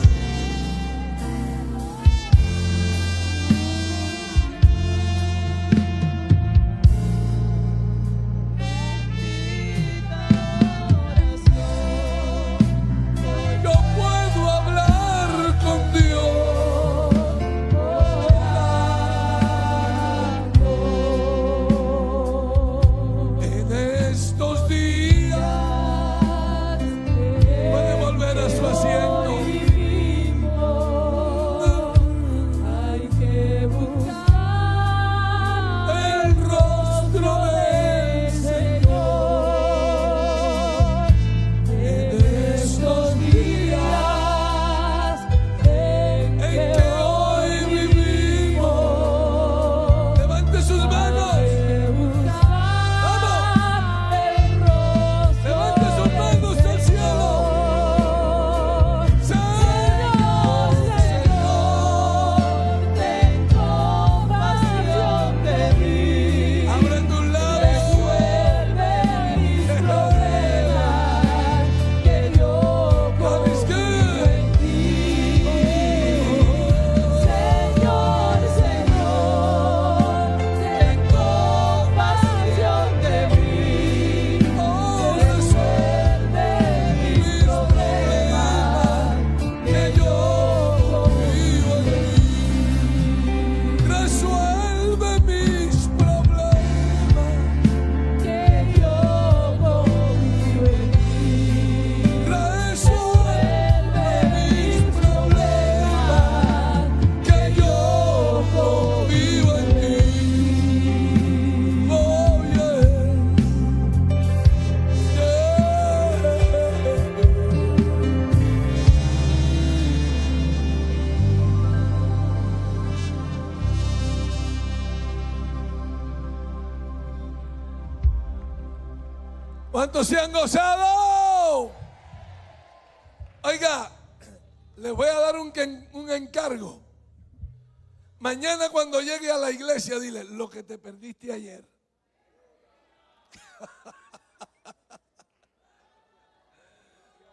¿Cuántos se han gozado? Oiga, les voy a dar un encargo. Mañana cuando llegue a la iglesia, dile, lo que te perdiste ayer.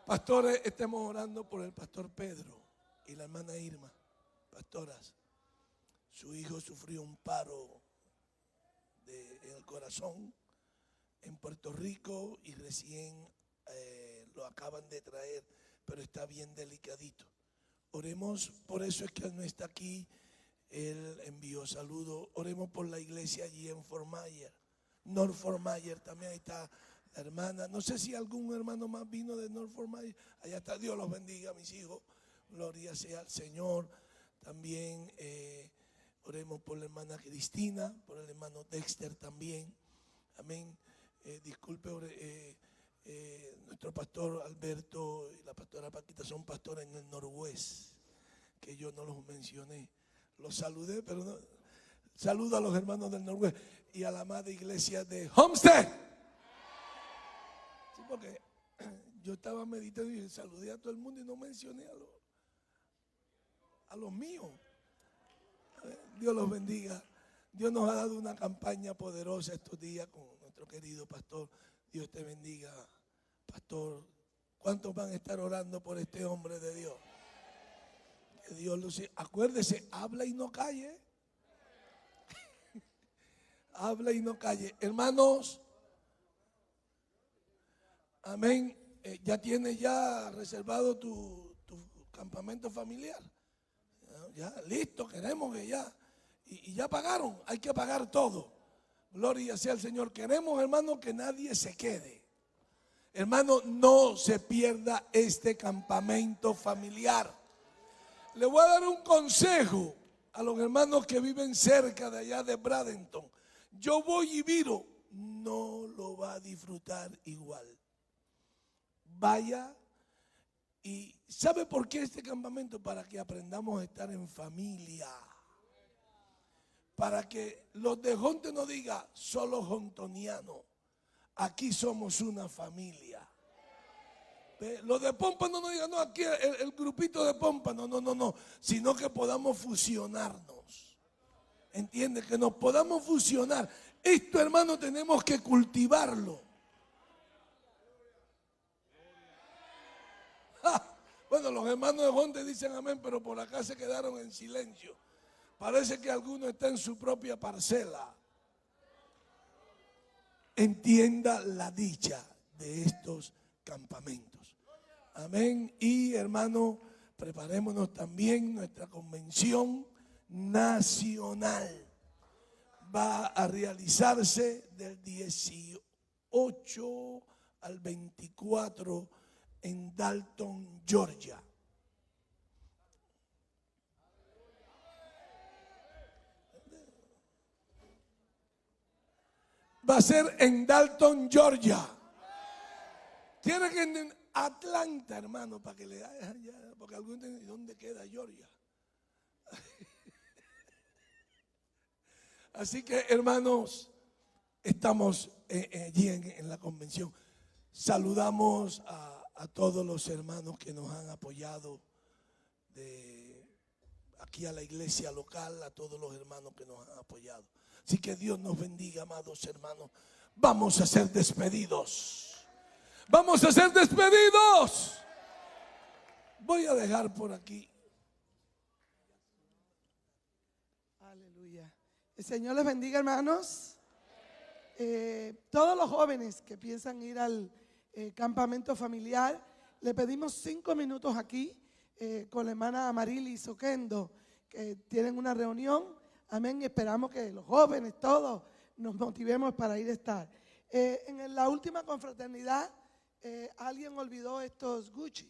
Pastores, estemos orando por el pastor Pedro y la hermana Irma. Pastoras, su hijo sufrió un paro en el corazón en Puerto Rico y recién lo acaban de traer, pero está bien delicadito. Oremos, por eso es que él no está aquí. Él envió saludos. Oremos por la iglesia allí en Fort Myers, North Fort Myers. También ahí está la hermana. No sé si algún hermano más vino de North Fort Myers. Allá está. Dios los bendiga, mis hijos. Gloria sea al Señor. También oremos por la hermana Cristina, por el hermano Dexter también. Amén. Disculpe, nuestro pastor Alberto y la pastora Paquita son pastores en el Noroeste, que yo no los mencioné. Los saludé, pero no. Saludo a los hermanos del Noroeste y a la amada iglesia de Homestead. Sí, porque yo estaba meditando y saludé a todo el mundo y no mencioné a los míos. Dios los bendiga. Dios nos ha dado una campaña poderosa estos días con nuestro querido pastor. Dios te bendiga, pastor. ¿Cuántos van a estar orando por este hombre de Dios? Que Dios lo siga. Acuérdese, habla y no calle. Habla y no calle. Hermanos, amén. ¿Ya tienes reservado tu campamento familiar? Ya, listo, queremos que ya. Y ya pagaron, hay que pagar todo. Gloria sea al Señor. Queremos, hermano, que nadie se quede. Hermano, no se pierda este campamento familiar. Le voy a dar un consejo a los hermanos que viven cerca de allá de Bradenton. Yo voy y Viro, no lo va a disfrutar igual. Vaya. ¿Y sabe por qué este campamento? Para que aprendamos a estar en familia. Para que los de Jonte no digan solo jontoniano. Aquí somos una familia. Los de Pómpano no digan, no, aquí el grupito de Pómpano, no, sino que podamos fusionarnos. ¿Entiende? Que nos podamos fusionar. Esto, hermano, tenemos que cultivarlo. Bueno, los hermanos de Jonte dicen amén, pero por acá se quedaron en silencio. Parece que alguno está en su propia parcela. Entienda la dicha de estos campamentos. Amén. Y hermano, preparémonos también. Nuestra convención nacional va a realizarse del 18 al 24 en Dalton, Georgia. Va a ser en Dalton, Georgia. Tiene que en Atlanta, hermano, para que le hagan allá, porque algunos dicen, ¿dónde queda Georgia? Así que, hermanos, estamos allí en la convención. Saludamos a todos los hermanos que nos han apoyado de aquí a la iglesia local, a todos los hermanos que nos han apoyado. Así que Dios nos bendiga, amados hermanos. Vamos a ser despedidos. Vamos a ser despedidos. Voy a dejar por aquí. Aleluya. El Señor les bendiga, hermanos. Todos los jóvenes que piensan ir al campamento familiar, le pedimos 5 minutos aquí con la hermana Amarilis Oquendo, que tienen una reunión. Amén. Esperamos que los jóvenes todos nos motivemos para ir a estar. En la última confraternidad, alguien olvidó estos Gucci.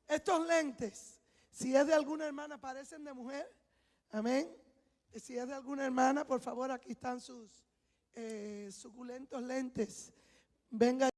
Estos lentes, si es de alguna hermana, parecen de mujer. Amén. Si es de alguna hermana, por favor, aquí están sus suculentos lentes. Venga.